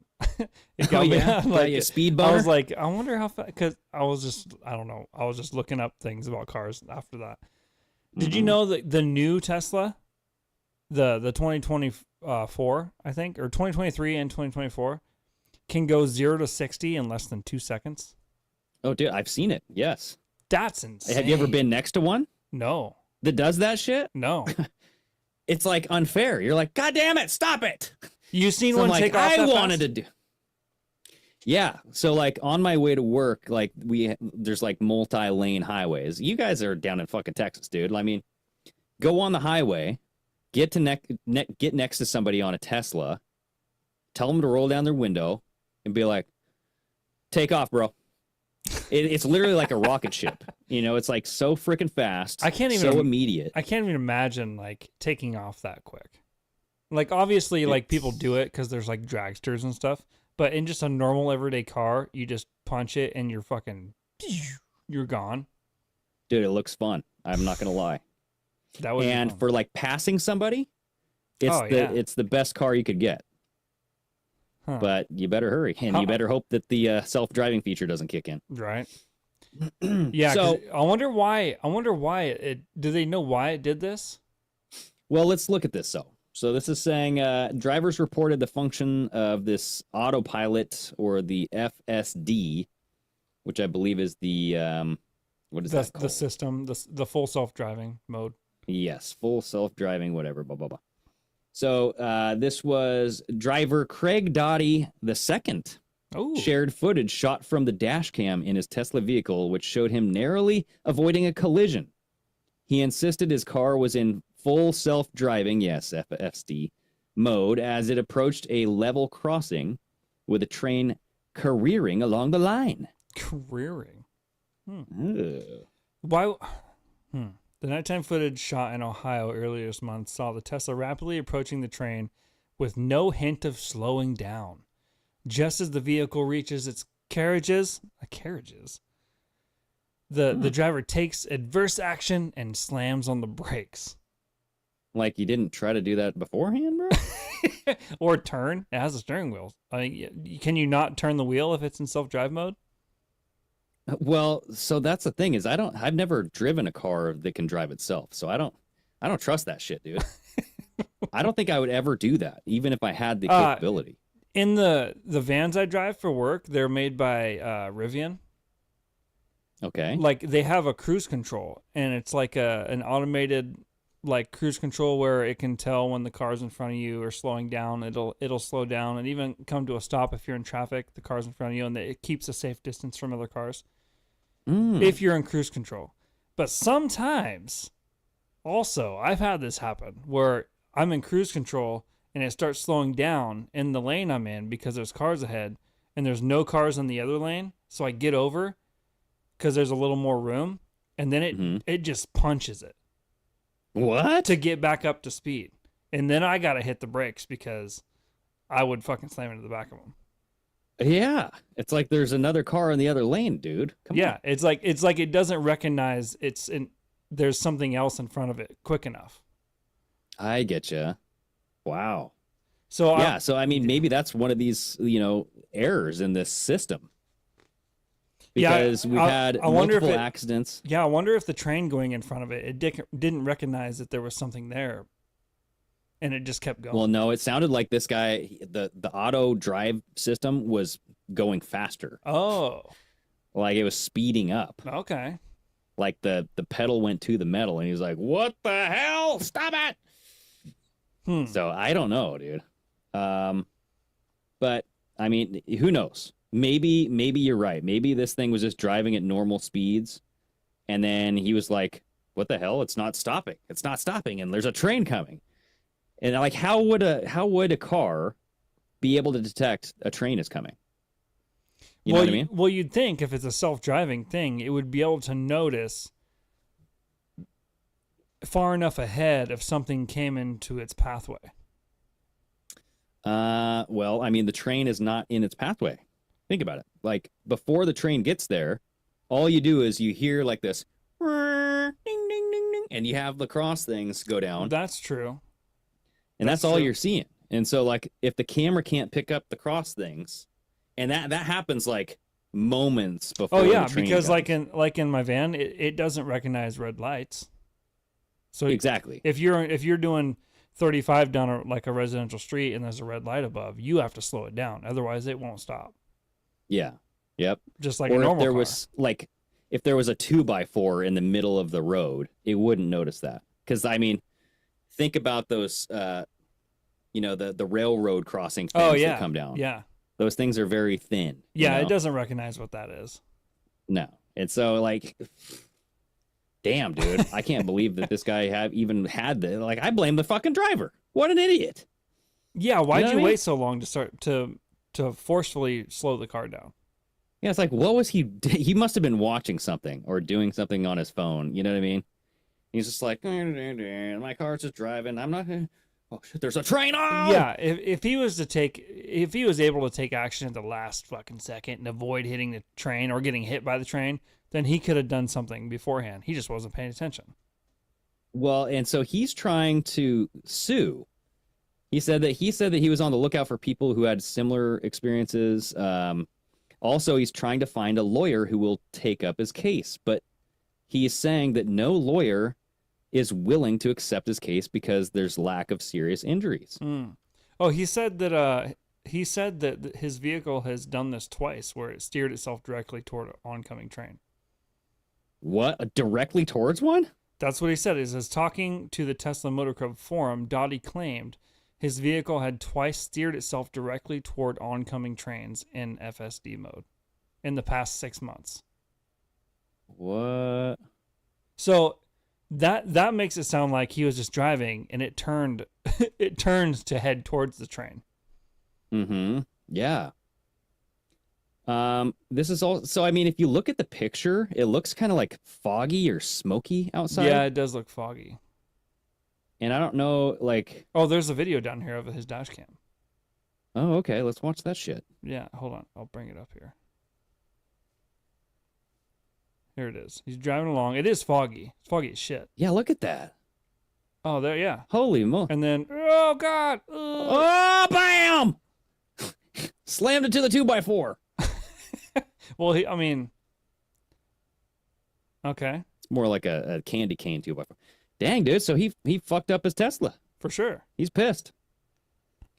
It got me on, got you a speed bummer? I was like, I wonder how fast. Because I don't know. I was just looking up things about cars after that. Did you know that the new Tesla, the 2024, I think, or 2023 and 2024, can go 0 to 60 in less than 2 seconds? Oh, dude, I've seen it. Yes. That's insane. Have you ever been next to one No. that does that shit? No. It's like unfair. You're like, God damn it, stop it. You seen So one I'm like, take off I that wanted fast? to do. Yeah. So like on my way to work, like there's like multi-lane highways. You guys are down in fucking Texas, dude. I mean, go on the highway, get next to somebody on a Tesla, tell them to roll down their window, and be like, "Take off, bro." It's literally like a rocket ship. You know, it's like so freaking fast. I can't even so immediate. I can't even imagine like taking off that quick. Like obviously, like people do it because there's like dragsters and stuff. But in just a normal everyday car, you just punch it and you're gone. Dude, it looks fun. I'm not gonna lie. That would and for like passing somebody, it's the best car you could get. Huh. But you better hurry, and you better hope that the self-driving feature doesn't kick in. Right. Yeah. So I wonder why. Do they know why it did this? well, let's look at this. So this is saying drivers reported the function of this autopilot or the FSD, which I believe is the what is that called? The system, the full self-driving mode. Yes, full self-driving, whatever, blah blah blah. So this was driver Craig Doughty II. Oh. Shared footage shot from the dash cam in his Tesla vehicle, which showed him narrowly avoiding a collision. He insisted his car was in full self-driving, yes, FSD, mode as it approached a level crossing with a train careering along the line. Careering? Ugh. Why? The nighttime footage shot in Ohio earlier this month saw the Tesla rapidly approaching the train with no hint of slowing down. Just as the vehicle reaches its carriages, the driver takes adverse action and slams on the brakes. Like you didn't try to do that beforehand, bro? Or turn. It has a steering wheel. I mean, can you not turn the wheel if it's in self-drive mode? Well, so that's the thing is I've never driven a car that can drive itself. So I don't trust that shit, dude. I don't think I would ever do that, even if I had the capability. In the vans I drive for work, they're made by Rivian. Okay. Like they have a cruise control, and it's like an automated like cruise control where it can tell when the cars in front of you are slowing down. It'll slow down and even come to a stop if you're in traffic. The cars in front of you, and it keeps a safe distance from other cars. If you're in cruise control. But sometimes, also, I've had this happen where I'm in cruise control and it starts slowing down in the lane I'm in because there's cars ahead and there's no cars in the other lane. So I get over because there's a little more room, and then it just punches it. What? To get back up to speed. And then I got to hit the brakes because I would fucking slam into the back of them. Yeah. It's like there's another car in the other lane, dude. Come on. It's like it doesn't recognize there's something else in front of it quick enough. I get you. Wow. So yeah, so I mean maybe that's one of these, errors in this system. Because we've had multiple accidents. Yeah, I wonder if the train going in front of it didn't recognize that there was something there, and it just kept going. Well, no, it sounded like this guy, the auto drive system was going faster. Oh. Like it was speeding up. Okay. Like the pedal went to the metal, and he was like, "What the hell? Stop it!" So I don't know, dude. But I mean, who knows? Maybe you're right. Maybe this thing was just driving at normal speeds, and then he was like, "What the hell? It's not stopping. It's not stopping, and there's a train coming." And like, how would a car be able to detect a train is coming? You know what I mean? Well, you'd think if it's a self-driving thing, it would be able to notice far enough ahead if something came into its pathway. Well, I mean, the train is not in its pathway. Think about it. Like, before the train gets there, all you do is you hear like this, ding, ding, ding, ding, and you have the cross things go down. That's true. And that's all you're seeing. And so, like, if the camera can't pick up the cross things, and that happens like moments before. Oh yeah, the train because comes. like in my van, it doesn't recognize red lights. So exactly, if you're doing 35 down a residential street and there's a red light above, you have to slow it down. Otherwise, it won't stop. Yeah. Yep. Just like a normal if there car. was if there was a 2x4 in the middle of the road, it wouldn't notice that. Because I mean, think about those, the railroad crossing things that come down. Yeah. Those things are very thin. Yeah, it doesn't recognize what that is. No. And so, like, damn, dude, I can't believe that this guy even had the, like, I blame the fucking driver. What an idiot. Yeah, why'd you mean? wait so long to start to forcefully slow the car down? Yeah, it's like, what was he must have been watching something or doing something on his phone. You know what I mean? He's just like, my car's just driving. I'm not going to. Oh shit! There's a train on. Yeah, if he was able to take action at the last fucking second and avoid hitting the train or getting hit by the train, then he could have done something beforehand. He just wasn't paying attention. Well, and so he's trying to sue. He said that he was on the lookout for people who had similar experiences. Also, he's trying to find a lawyer who will take up his case, but he's saying that no lawyer is willing to accept his case because there's lack of serious injuries. Oh, he said that his vehicle has done this twice, where it steered itself directly toward an oncoming train. What? Directly towards one? That's what he said. He says, talking to the Tesla Motor Club forum, Dottie claimed his vehicle had twice steered itself directly toward oncoming trains in FSD mode in the past 6 months. What? So that makes it sound like he was just driving and it turned to head towards the train. Mm-hmm. Yeah. This is all. So I mean, if you look at the picture, it looks kind of like foggy or smoky outside. Yeah, it does look foggy. And I don't know, like. Oh, there's a video down here of his dash cam. Oh, okay. Let's watch that shit. Yeah, hold on. I'll bring it up here. Here it is. He's driving along. It is foggy. It's foggy as shit. Yeah, look at that. Oh, there, yeah. Holy moly. And then, oh, God. Oh, bam! Slammed it to the 2x4. Well, okay. It's more like a candy cane 2x4. Dang, dude. So he fucked up his Tesla. For sure. He's pissed.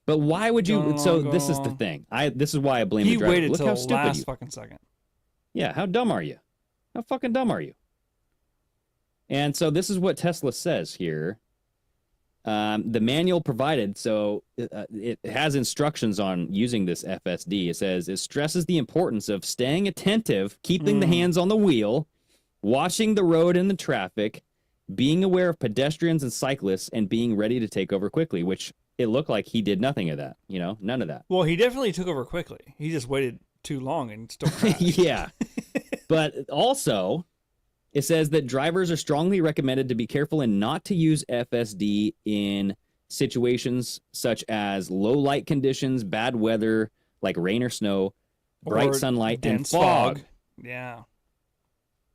But why would you? So this is the thing. This is why I blame the driver. He waited Look till how the stupid last fucking second. Yeah, how dumb are you? How fucking dumb are you? And so this is what Tesla says here. The manual provided, so it has instructions on using this FSD. It says it stresses the importance of staying attentive, keeping the hands on the wheel, watching the road and the traffic, being aware of pedestrians and cyclists, and being ready to take over quickly, which it looked like he did nothing of that. None of that. Well, he definitely took over quickly. He just waited too long and still crashed. Yeah. But also, it says that drivers are strongly recommended to be careful and not to use FSD in situations such as low light conditions, bad weather, like rain or snow, bright Or sunlight, and dense fog. Yeah.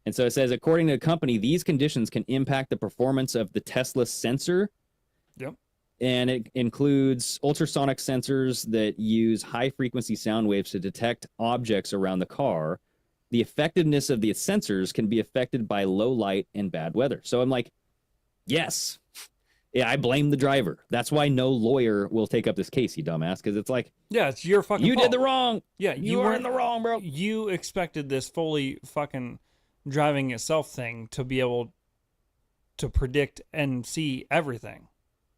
And so it says, according to the company, these conditions can impact the performance of the Tesla sensor. Yep. And it includes ultrasonic sensors that use high-frequency sound waves to detect objects around the car. The effectiveness of the sensors can be affected by low light and bad weather. So I'm like, yes. Yeah, I blame the driver. That's why no lawyer will take up this case, you dumbass, because it's like, yeah, it's your fucking fault. did the wrong. Yeah, you are in the wrong, bro. You expected this fully fucking driving itself thing to be able to predict and see everything.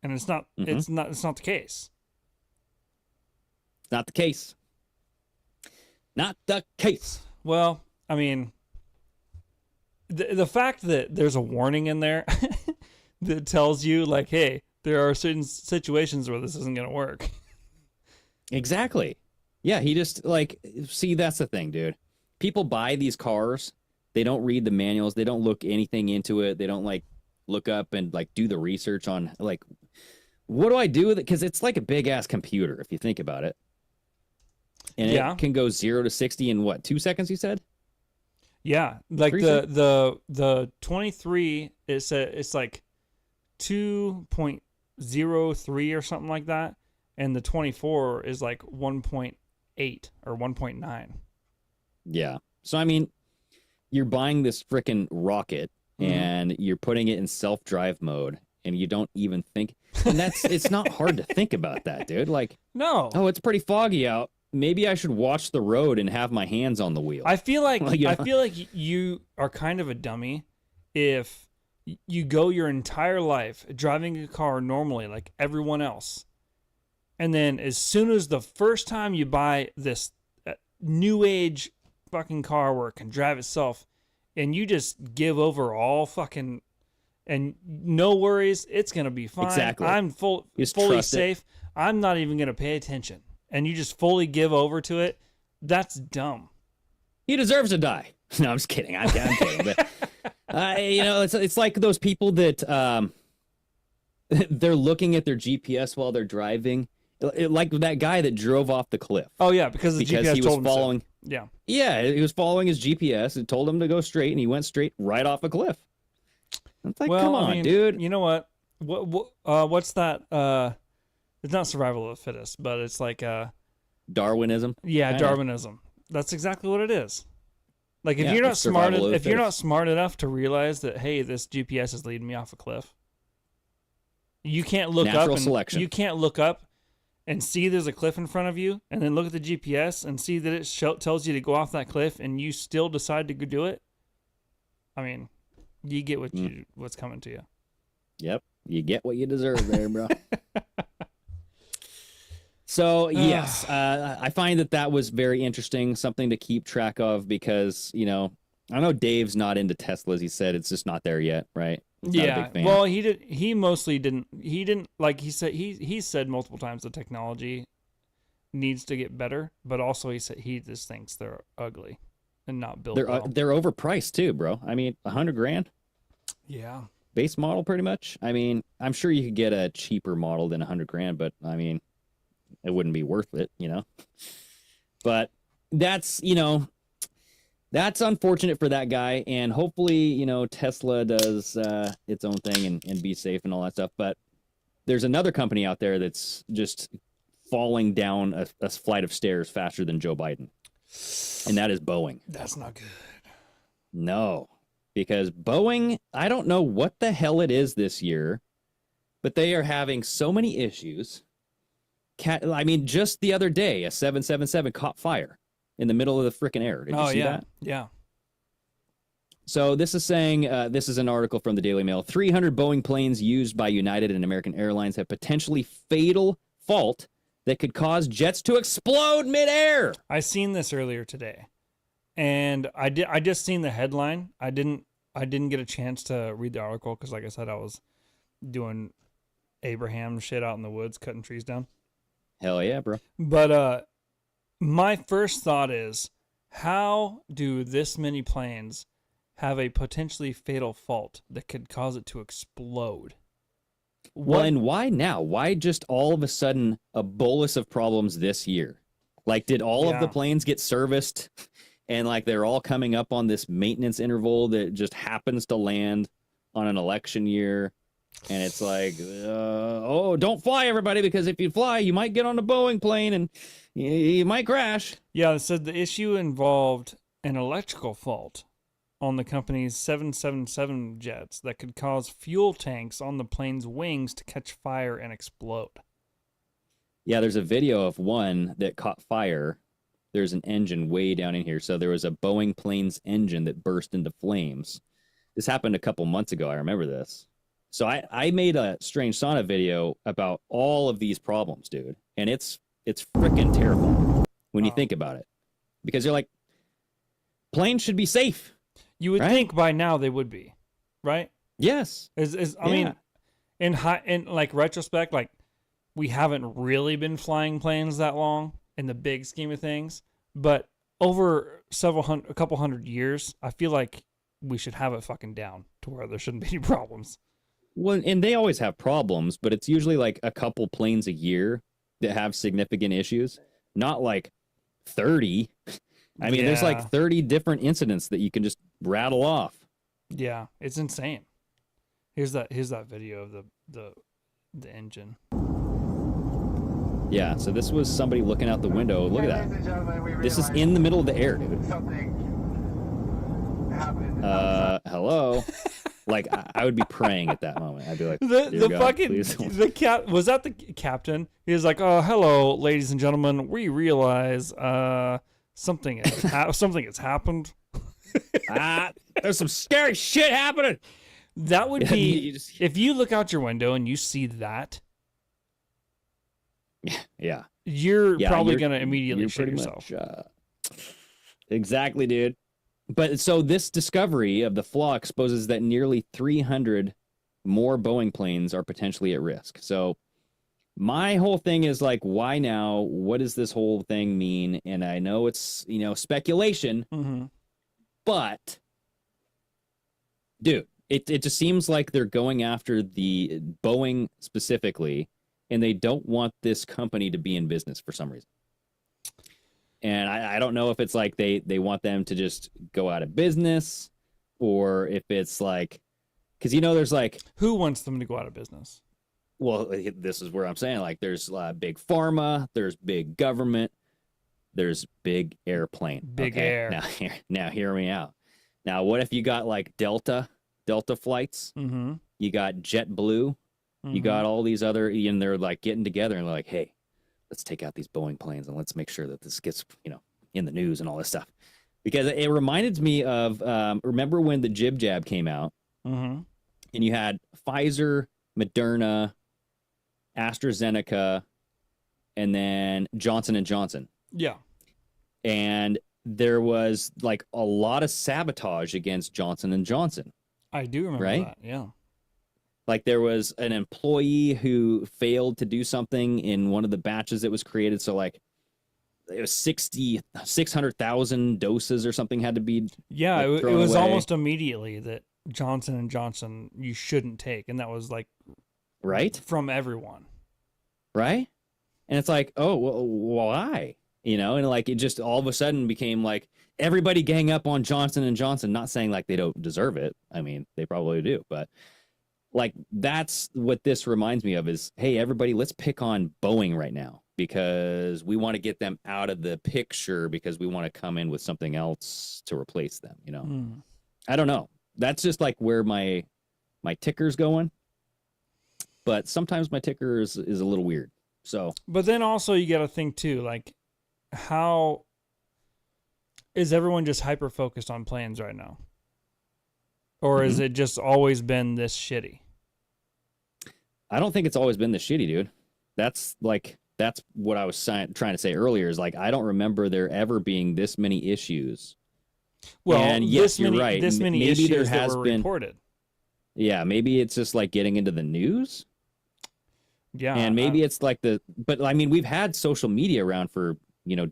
and it's not. Mhm. It's not. It's not the case. Not the case. Not the case. Well, I mean, the fact that there's a warning in there that tells you, like, hey, there are certain situations where this isn't going to work. Exactly. Yeah, he just, like, see, that's the thing, dude. People buy these cars. They don't read the manuals. They don't look anything into it. They don't, like, look up and, like, do the research on, like, what do I do with it? Because it's like a big-ass computer, if you think about it. And Yeah. it can go 0 to 60 in, what, 2 seconds, you said? Yeah, like 3 the 23 it's like 2.03 or something like that, and the 24 is like 1.8 or 1.9. Yeah. So, I mean, you're buying this freaking rocket and you're putting it in self-drive mode and you don't even think. And it's not hard to think about that, dude. Like, No. oh, it's pretty foggy out. Maybe I should watch the road and have my hands on the wheel. I feel like Like, yeah. I feel like you are kind of a dummy if you go your entire life driving a car normally like everyone else, and then as soon as the first time you buy this new age fucking car where it can drive itself, and you just give over all fucking and no worries, it's gonna be fine. Exactly. I'm fully trust it. safe. I'm not even gonna pay attention, and you just fully give over to it. That's dumb. He deserves to die. No, I'm just kidding. I'm kidding. But, you know, it's like those people that they're looking at their GPS while they're driving. Like that guy that drove off the cliff. Oh yeah, because the Because GPS he was told him so. following. Yeah. Yeah, he was following his GPS. It told him to go straight, and he went straight right off a cliff. It's like, Well, come on, I mean, dude. You know what? What's that? It's not survival of the fittest, but it's like Darwinism. yeah, Kinda. Darwinism. That's exactly what it is. Like if Yeah, you're not it's survival of the if you're not fittest. smart enough to realize that, hey, this GPS is leading me off a cliff, you can't look Natural up and selection. you can't look up and see there's a cliff in front of you, and then look at the GPS and see that it tells you to go off that cliff, and you still decide to go do it. I mean, you get what's coming to you. Yep, you get what you deserve there, bro. So, yes, I find that was very interesting, something to keep track of because, you know, I know Dave's not into Teslas. He said it's just not there yet, right? He's not a Yeah. big fan. Well, he mostly didn't. He didn't like. He said multiple times the technology needs to get better, but also he said he just thinks they're ugly and not built well. They're overpriced too, bro. I mean, $100,000 Yeah. base model, pretty much. I mean, I'm sure you could get a cheaper model than $100,000, but I mean, it wouldn't be worth it, you know. But that's, you know, that's unfortunate for that guy, and hopefully, you know, Tesla does its own thing and be safe and all that stuff. But there's another company out there that's just falling down a flight of stairs faster than Joe Biden, and that is Boeing. That's not good. No, because Boeing, I don't know what the hell it is this year, but they are having so many issues. I mean, just the other day, a 777 caught fire in the middle of the freaking air. Did you see that? Yeah. So this is saying, this is an article from the Daily Mail. 300 Boeing planes used by United and American Airlines have potentially fatal fault that could cause jets to explode midair. I seen this earlier today, and I just seen the headline. I didn't get a chance to read the article because, like I said, I was doing Abraham shit out in the woods, cutting trees down. Hell yeah, bro. But my first thought is, how do this many planes have a potentially fatal fault that could cause it to explode? Well, and why now? Why just all of a sudden a bolus of problems this year? Like, did all of the planes get serviced and like they're all coming up on this maintenance interval that just happens to land on an election year? And it's like, oh, don't fly, everybody, because if you fly, you might get on a Boeing plane and you might crash. Yeah, it said the issue involved an electrical fault on the company's 777 jets that could cause fuel tanks on the plane's wings to catch fire and explode. Yeah, there's a video of one that caught fire. There's an engine way down in here. So there was a Boeing plane's engine that burst into flames. This happened a couple months ago. I remember this. So I made a Strange Sauna video about all of these problems, dude. And it's freaking terrifying when you think about it. Because you're like, planes should be safe. You would right? think by now they would be, right? Yes. I mean, in like retrospect, like we haven't really been flying planes that long in the big scheme of things, but over a couple hundred years, I feel like we should have it fucking down to where there shouldn't be any problems. Well, and they always have problems, but it's usually like a couple planes a year that have significant issues, not like 30. I mean, there's like 30 different incidents that you can just rattle off. Yeah, it's insane. Here's that video of the engine. Yeah, so this was somebody looking out the window. Look at that. This is in the middle of the air, dude. Hello. Like I would be praying at that moment. I'd be like, the cat was that the captain? He was like, "Oh, hello, ladies and gentlemen. We realize something has happened. There's some scary shit happening." That would be if you look out your window and you see that. Yeah. You're probably gonna immediately shit yourself. Exactly, dude. But so this discovery of the flaw exposes that nearly 300 more Boeing planes are potentially at risk. So my whole thing is like, why now? What does this whole thing mean? And I know it's, speculation, but dude, it just seems like they're going after the Boeing specifically, and they don't want this company to be in business for some reason. And I don't know if it's like they want them to just go out of business, or if it's like, because there's like, who wants them to go out of business? Well, this is where I'm saying, like, there's big pharma, there's big government, there's big airplane, air. Now hear me out. Now, what if you got like Delta flights? Mm-hmm. You got JetBlue, you got all these other, and they're like getting together and like, hey, let's take out these Boeing planes and let's make sure that this gets, in the news and all this stuff. Because it reminded me of, remember when the jib jab came out, and you had Pfizer, Moderna, AstraZeneca, and then Johnson & Johnson. Yeah. And there was like a lot of sabotage against Johnson & Johnson. I do remember that, yeah. Like there was an employee who failed to do something in one of the batches that was created. So like it was 600,000 doses or something had to be. Yeah, like, it was away. Almost immediately that Johnson & Johnson you shouldn't take. And that was like. Right? From everyone. Right? And it's like, oh, well, why? And like it just all of a sudden became like everybody gang up on Johnson & Johnson, not saying like they don't deserve it. I mean, they probably do, but like that's what this reminds me of is, hey, everybody, let's pick on Boeing right now because we want to get them out of the picture because we want to come in with something else to replace them, I don't know. That's just like where my ticker's going. But sometimes my ticker is a little weird. So, but then also you got to think too, like how is everyone just hyper focused on planes right now? Or has it just always been this shitty? I don't think it's always been this shitty, dude. That's what I was trying to say earlier is like, I don't remember there ever being this many issues. Well, and yes, you're right. This many maybe issues there that has were been reported. Yeah, maybe it's just like getting into the news. Yeah. And maybe it's like but I mean, we've had social media around for,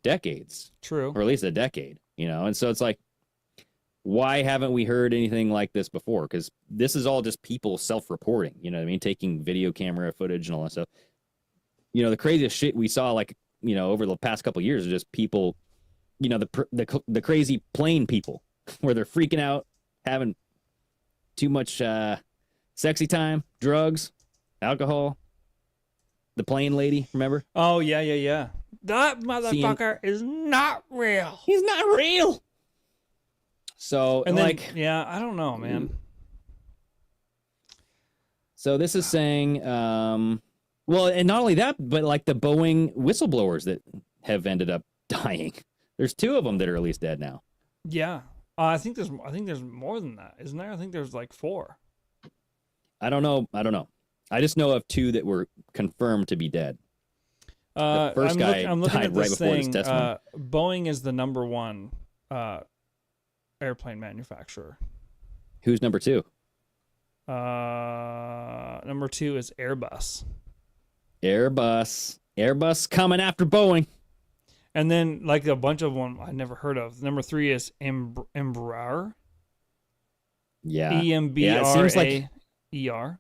decades. True. Or at least a decade, and so it's like, why haven't we heard anything like this before? Because this is all just people self-reporting, you know what I mean? Taking video camera footage and all that stuff. The craziest shit we saw, like, over the past couple of years is just people, the crazy plane people where they're freaking out, having too much sexy time, drugs, alcohol. The plane lady, remember? Oh, yeah. That motherfucker is not real. He's not real. So, and then, like, yeah, I don't know, man. So this is saying, well, and not only that, but like the Boeing whistleblowers that have ended up dying. There's 2 of them that are at least dead now. Yeah, I think there's more than that, isn't there? I think there's like 4. I don't know. I just know of 2 that were confirmed to be dead. The first guy I'm looking died at right this before this thing. testimony. Boeing is the number 1 airplane manufacturer. Who's number 2? Number 2 is Airbus. Airbus coming after Boeing. And then like a bunch of them I never heard of. Number 3 is Embraer. Yeah. EMBRAER. It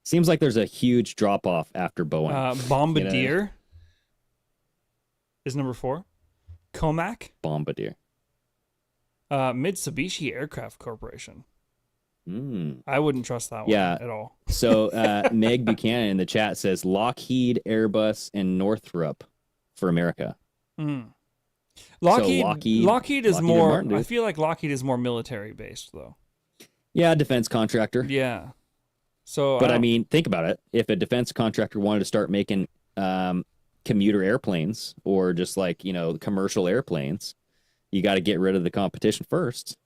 seems like there's a huge drop off after Boeing. Bombardier is number 4. Comac. Bombardier. Mitsubishi Aircraft Corporation. I wouldn't trust that one at all. So Meg Buchanan in the chat says Lockheed, Airbus, and Northrop for America. Lockheed is Lockheed more. Martin, I feel like Lockheed is more military based though. Yeah, defense contractor. Yeah. So, but I mean, think about it. If a defense contractor wanted to start making commuter airplanes or just like commercial airplanes, you got to get rid of the competition first.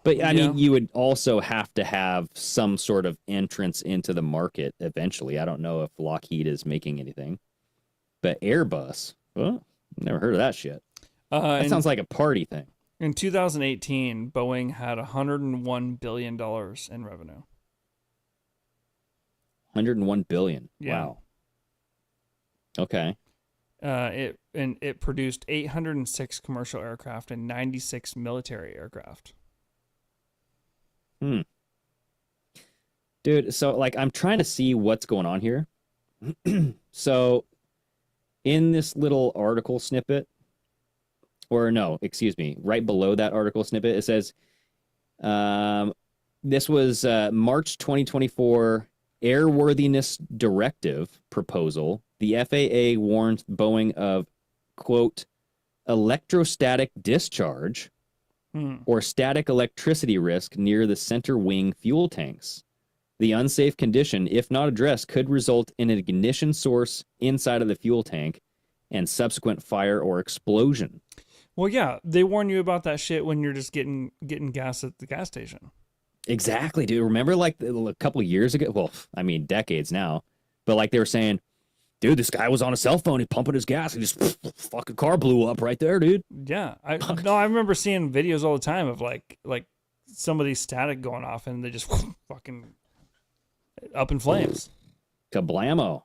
But I mean, you would also have to have some sort of entrance into the market eventually. I don't know if Lockheed is making anything, but Airbus, well, never heard of that shit. That sounds like a party thing. In 2018, Boeing had $101 billion in revenue. 101 billion. Yeah. Wow. Okay. It produced 806 commercial aircraft and 96 military aircraft. Dude, so like I'm trying to see what's going on here. So in this little article snippet, or no, excuse me, right below that article snippet, it says this was March 2024 Airworthiness Directive proposal. The FAA warned Boeing of, quote, electrostatic discharge or static electricity risk near the center wing fuel tanks. The unsafe condition, if not addressed, could result in an ignition source inside of the fuel tank and subsequent fire or explosion. Well, yeah, they warn you about that shit when you're just getting gas at the gas station. Exactly, dude. Remember like a couple of years ago? Well, I mean, decades now. But like they were saying, dude, this guy was on a cell phone. He's pumping his gas. He just fucking car blew up right there, dude. Yeah. I remember seeing videos all the time of like somebody's static going off and they just fucking up in flames. Kablamo.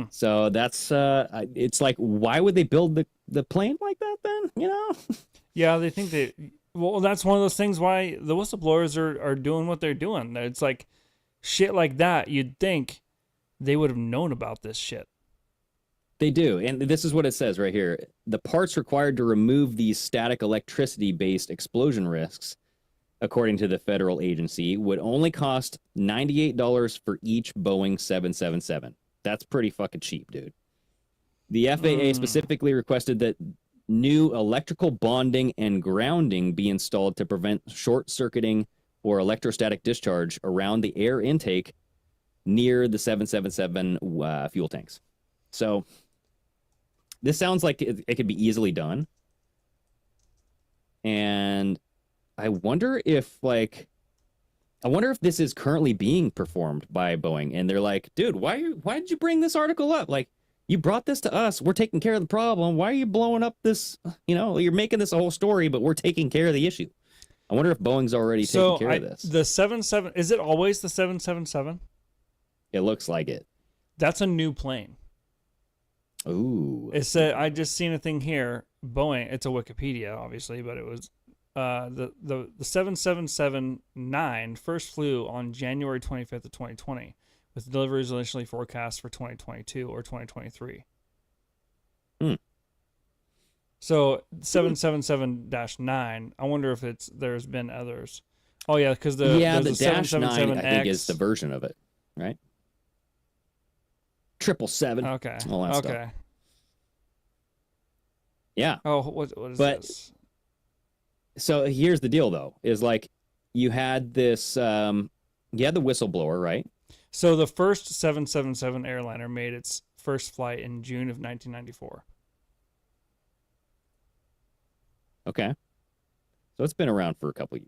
So that's it's like, why would they build the plane like that then? Yeah, they think well, that's one of those things why the whistleblowers are doing what they're doing. It's like shit like that. You'd think they would have known about this shit. They do. And this is what it says right here. The parts required to remove these static electricity-based explosion risks, according to the federal agency, would only cost $98 for each Boeing 777. That's pretty fucking cheap, dude. The FAA specifically requested that new electrical bonding and grounding be installed to prevent short-circuiting or electrostatic discharge around the air intake near the 777 fuel tanks. So this sounds like it could be easily done. And I wonder if this is currently being performed by Boeing, and they're like, dude, why did you bring this article up? Like, you brought this to us. We're taking care of the problem. Why are you blowing up this? You're making this a whole story, but we're taking care of the issue. I wonder if Boeing's already taking care of this. The 77, is it always the 777? It looks like it. That's a new plane. Ooh. It said, I just seen a thing here. Boeing, it's a Wikipedia, obviously, but it was the 777-9 first flew on January 25th of 2020, with deliveries initially forecast for 2022 or 2023. So 777-9. I wonder if there's been others. Oh yeah, because the dash 9 I think is the version of it, right? 777. Okay. All that stuff. Yeah. Oh, what is this? So here's the deal, though, is like you had this, you had the whistleblower, right? So the first 777 airliner made its first flight in June of 1994. Okay. So it's been around for a couple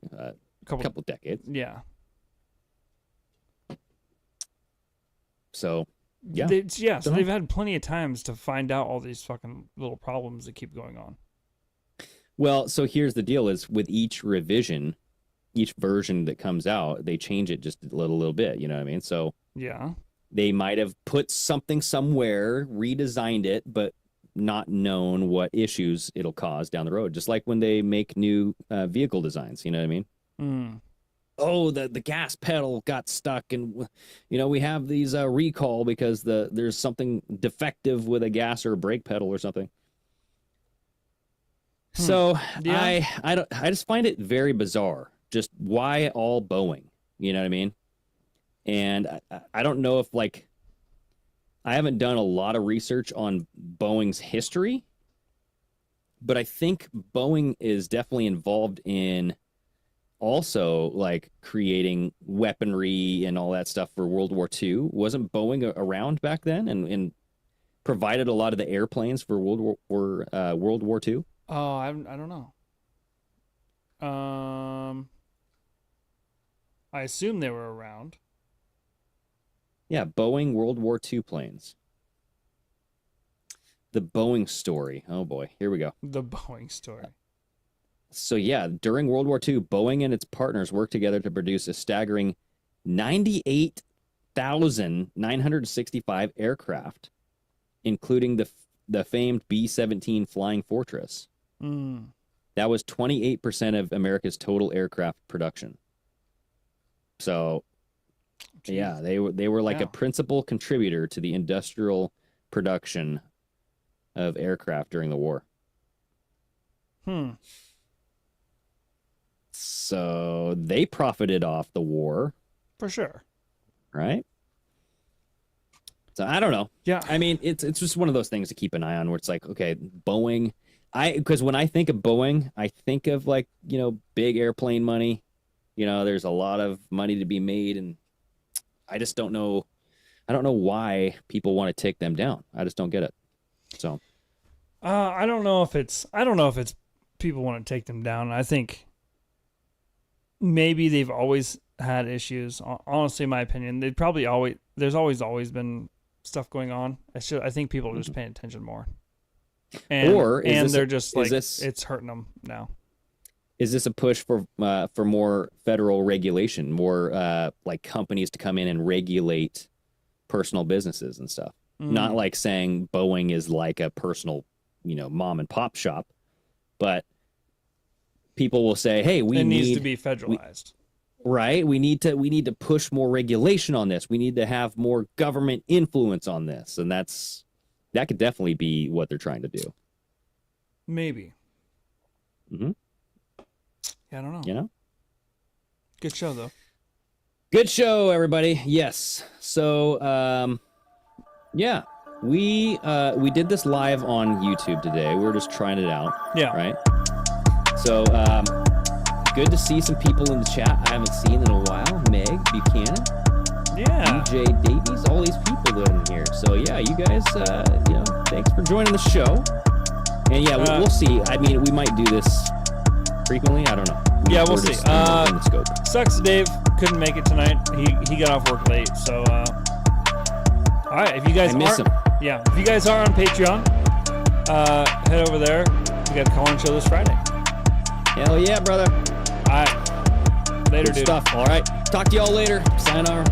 decades. Yeah. So yeah, so they've had plenty of times to find out all these fucking little problems that keep going on. Well, so here's the deal: is with each revision, each version that comes out, they change it just a little bit. You know what I mean? So Yeah. they might have put something somewhere, redesigned it, but not known what issues it'll cause down the road. Just like when they make new vehicle designs, you know what I mean? Mm. Oh, the gas pedal got stuck, and we have these recall because there's something defective with a gas or a brake pedal or something. So Yeah. I just find it very bizarre. Just why all Boeing? You know what I mean? And I don't know if I haven't done a lot of research on Boeing's history, but I think Boeing is definitely involved in also creating weaponry and all that stuff for World War II. Wasn't Boeing around back then and provided a lot of the airplanes for World War II? Oh, I don't know. I assume they were around. Yeah, Boeing World War II planes. The Boeing story. Oh boy, here we go. The Boeing story. So yeah, during World War II, Boeing and its partners worked together to produce a staggering 98,965 aircraft, including the famed B-17 Flying Fortress. Mm. That was 28% of America's total aircraft production. So, Jeez. yeah, they were a principal contributor to the industrial production of aircraft during the war. So they profited off the war. For sure. Right? So I don't know. Yeah. I mean, it's just one of those things to keep an eye on where it's like, okay, Boeing, because when I think of Boeing, I think of big airplane money. There's a lot of money to be made, and I just don't know. I don't know why people want to take them down. I just don't get it. So I don't know if it's people want to take them down. I think maybe they've always had issues. Honestly, in my opinion, there's always been stuff going on. I think people are just paying attention more. And they're just it's hurting them now. Is this a push for more federal regulation, more companies to come in and regulate personal businesses and stuff? Not like saying Boeing is like a personal, mom and pop shop, but people will say, "Hey, it needs to be federalized." Right? We need to push more regulation on this. We need to have more government influence on this, and that could definitely be what they're trying to do. Maybe. Mm-hmm. Yeah, I don't know. Good show though. Good show, everybody. Yes. So, yeah, we did this live on YouTube today. We were just trying it out. Yeah. Right. So, good to see some people in the chat I haven't seen in a while. Meg Buchanan. Yeah. DJ Davies. All these people that are in here. So yeah, you guys, thanks for joining the show. And yeah, we'll see. I mean, we might do this frequently. I don't know. Yeah, we'll see. In the scope. Sucks Dave couldn't make it tonight. He got off work late. So, all right. If you guys miss him. Yeah. If you guys are on Patreon, head over there. We got a call-in show this Friday. Hell yeah, brother. All right. Later, Good dude. stuff. All right. Talk to y'all later. Sayonara.